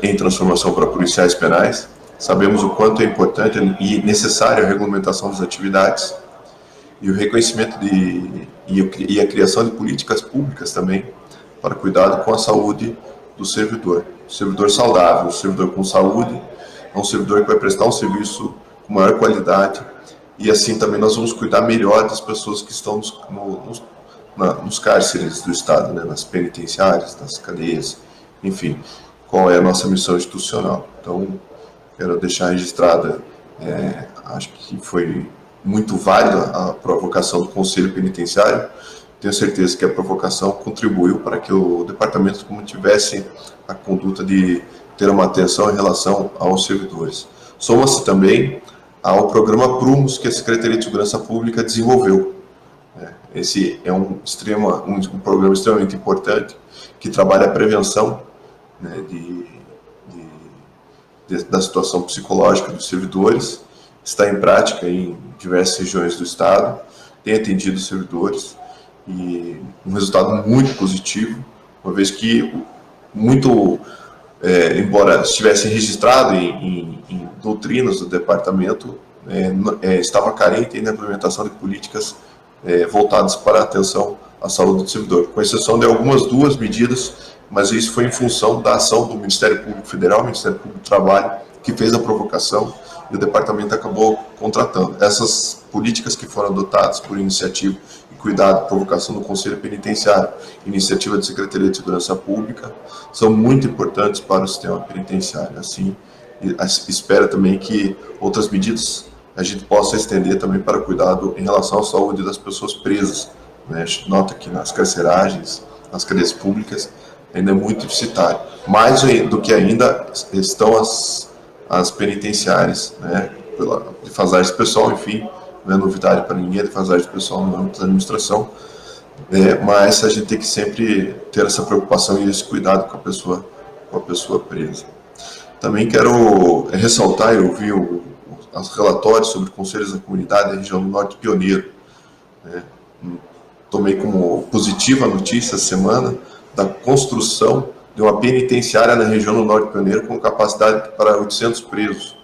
em transformação para policiais penais, sabemos o quanto é importante e necessária a regulamentação das atividades e o reconhecimento e a criação de políticas públicas também para cuidado com a saúde do servidor. O servidor saudável, o servidor com saúde, é um servidor que vai prestar um serviço com maior qualidade e assim também nós vamos cuidar melhor das pessoas que estão nos cárceres do Estado, né, nas penitenciárias, nas cadeias, enfim, qual é a nossa missão institucional. Então, quero deixar registrada, acho que foi muito válida a provocação do Conselho Penitenciário. Tenho certeza que a provocação contribuiu para que o departamento tivesse a conduta de ter uma atenção em relação aos servidores. Soma-se também ao programa Prumos que a Secretaria de Segurança Pública desenvolveu. Esse é um programa extremamente importante que trabalha a prevenção, né, da situação psicológica dos servidores, está em prática em diversas regiões do Estado, tem atendido os servidores e um resultado muito positivo, uma vez que embora estivesse registrado em doutrinas do departamento, estava carente na implementação de políticas voltadas para a atenção à saúde do servidor, com exceção de algumas duas medidas, mas isso foi em função da ação do Ministério Público Federal, Ministério Público do Trabalho, que fez a provocação e o departamento acabou contratando. Essas políticas que foram adotadas por iniciativa e cuidado, provocação do Conselho Penitenciário, iniciativa da Secretaria de Segurança Pública, são muito importantes para o sistema penitenciário. Assim, espero também que outras medidas a gente possa estender também para cuidado em relação à saúde das pessoas presas, né? Nota que nas carceragens, nas cadeias públicas, ainda é muito deficitário. Mais do que ainda estão as penitenciárias, né? Pela defasagem pessoal, enfim, não é novidade para ninguém a defasagem pessoal no âmbito da administração, mas a gente tem que sempre ter essa preocupação e esse cuidado com a pessoa presa. Também quero ressaltar, eu vi os relatórios sobre conselhos da comunidade da região do Norte Pioneiro, né? Tomei como positiva a notícia essa semana da construção de uma penitenciária na região do Norte Pioneiro com capacidade para 800 presos.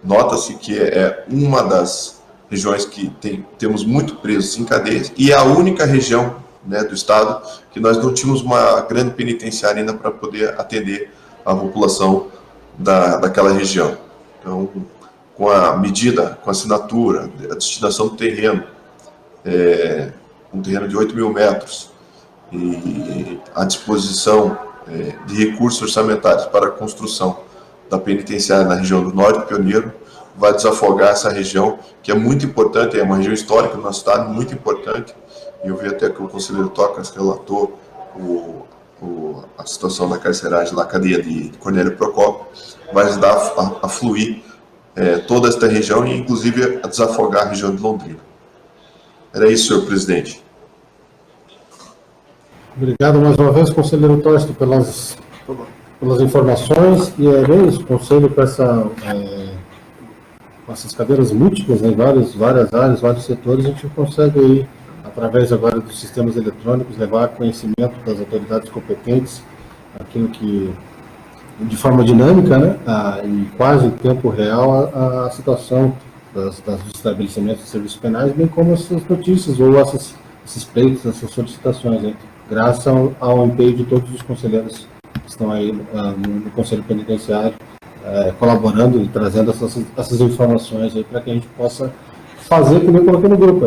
Nota-se que é uma das regiões que temos muito presos em cadeias e é a única região, né, do estado que nós não tínhamos uma grande penitenciária ainda para poder atender a população daquela região. Então, com a medida, com a assinatura, a destinação do terreno, um terreno de 8.000 metros, e a disposição de recursos orçamentários para a construção da penitenciária na região do Norte Pioneiro, vai desafogar essa região, que é muito importante, é uma região histórica do nosso estado, muito importante, e eu vi até que o conselheiro Tocas relatou a situação da carceragem na cadeia de Cornélio Procópio, vai ajudar a fluir toda esta região e, inclusive, a desafogar a região de Londrina. Era isso, senhor presidente. Obrigado mais uma vez, conselheiro Tosto, pelas informações, e é bem isso, o conselho com essas cadeiras múltiplas, né, em várias áreas, vários setores, a gente consegue aí, através agora dos sistemas eletrônicos, levar conhecimento das autoridades competentes, aquilo que, de forma dinâmica, né, e quase em tempo real, a situação dos estabelecimentos de serviços penais, bem como essas notícias, ou esses pleitos, essas solicitações, né, graças ao empenho de todos os conselheiros que estão aí no Conselho Penitenciário, colaborando e trazendo essas informações aí para que a gente possa fazer, como eu coloquei no grupo,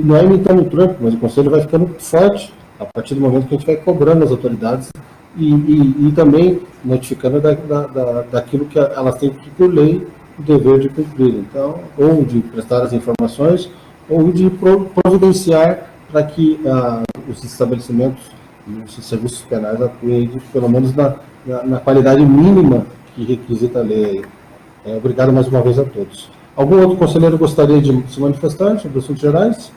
não é imitando o Trump, mas o Conselho vai ficando forte a partir do momento que a gente vai cobrando as autoridades e também notificando daquilo que elas têm, por lei, o dever de cumprir. Então, ou de prestar as informações, ou de providenciar para que os estabelecimentos e os serviços penais atuem, pelo menos na qualidade mínima que requisita a lei. Obrigado mais uma vez a todos. Algum outro conselheiro gostaria de se manifestar sobre assuntos gerais?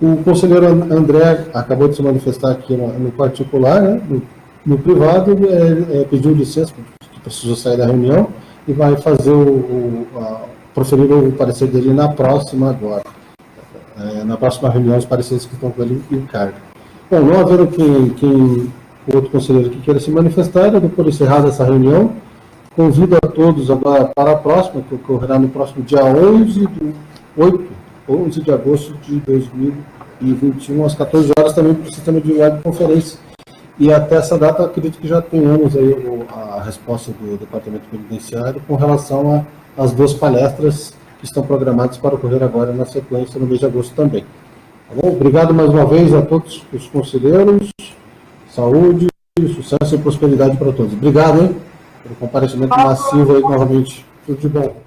O conselheiro André acabou de se manifestar aqui no particular, né? No privado, pediu licença, porque precisou sair da reunião, e vai fazer proferir o parecer dele na próxima agora. Na próxima reunião, os pareceres que estão com ele em cargo. Bom, não havendo outro conselheiro que queira se manifestar, eu dou por encerrada essa reunião. Convido a todos agora para a próxima, que ocorrerá no próximo dia 11 de agosto de 2021, às 14 horas, também para o sistema de webconferência. E até essa data, acredito que já tenhamos aí a resposta do Departamento Penitenciário com relação às 2 palestras que estão programadas para ocorrer agora na sequência, no mês de agosto também. Tá bom? Obrigado mais uma vez a todos os conselheiros. Saúde, sucesso e prosperidade para todos. Obrigado, hein, pelo comparecimento massivo aí novamente. Tudo de bom.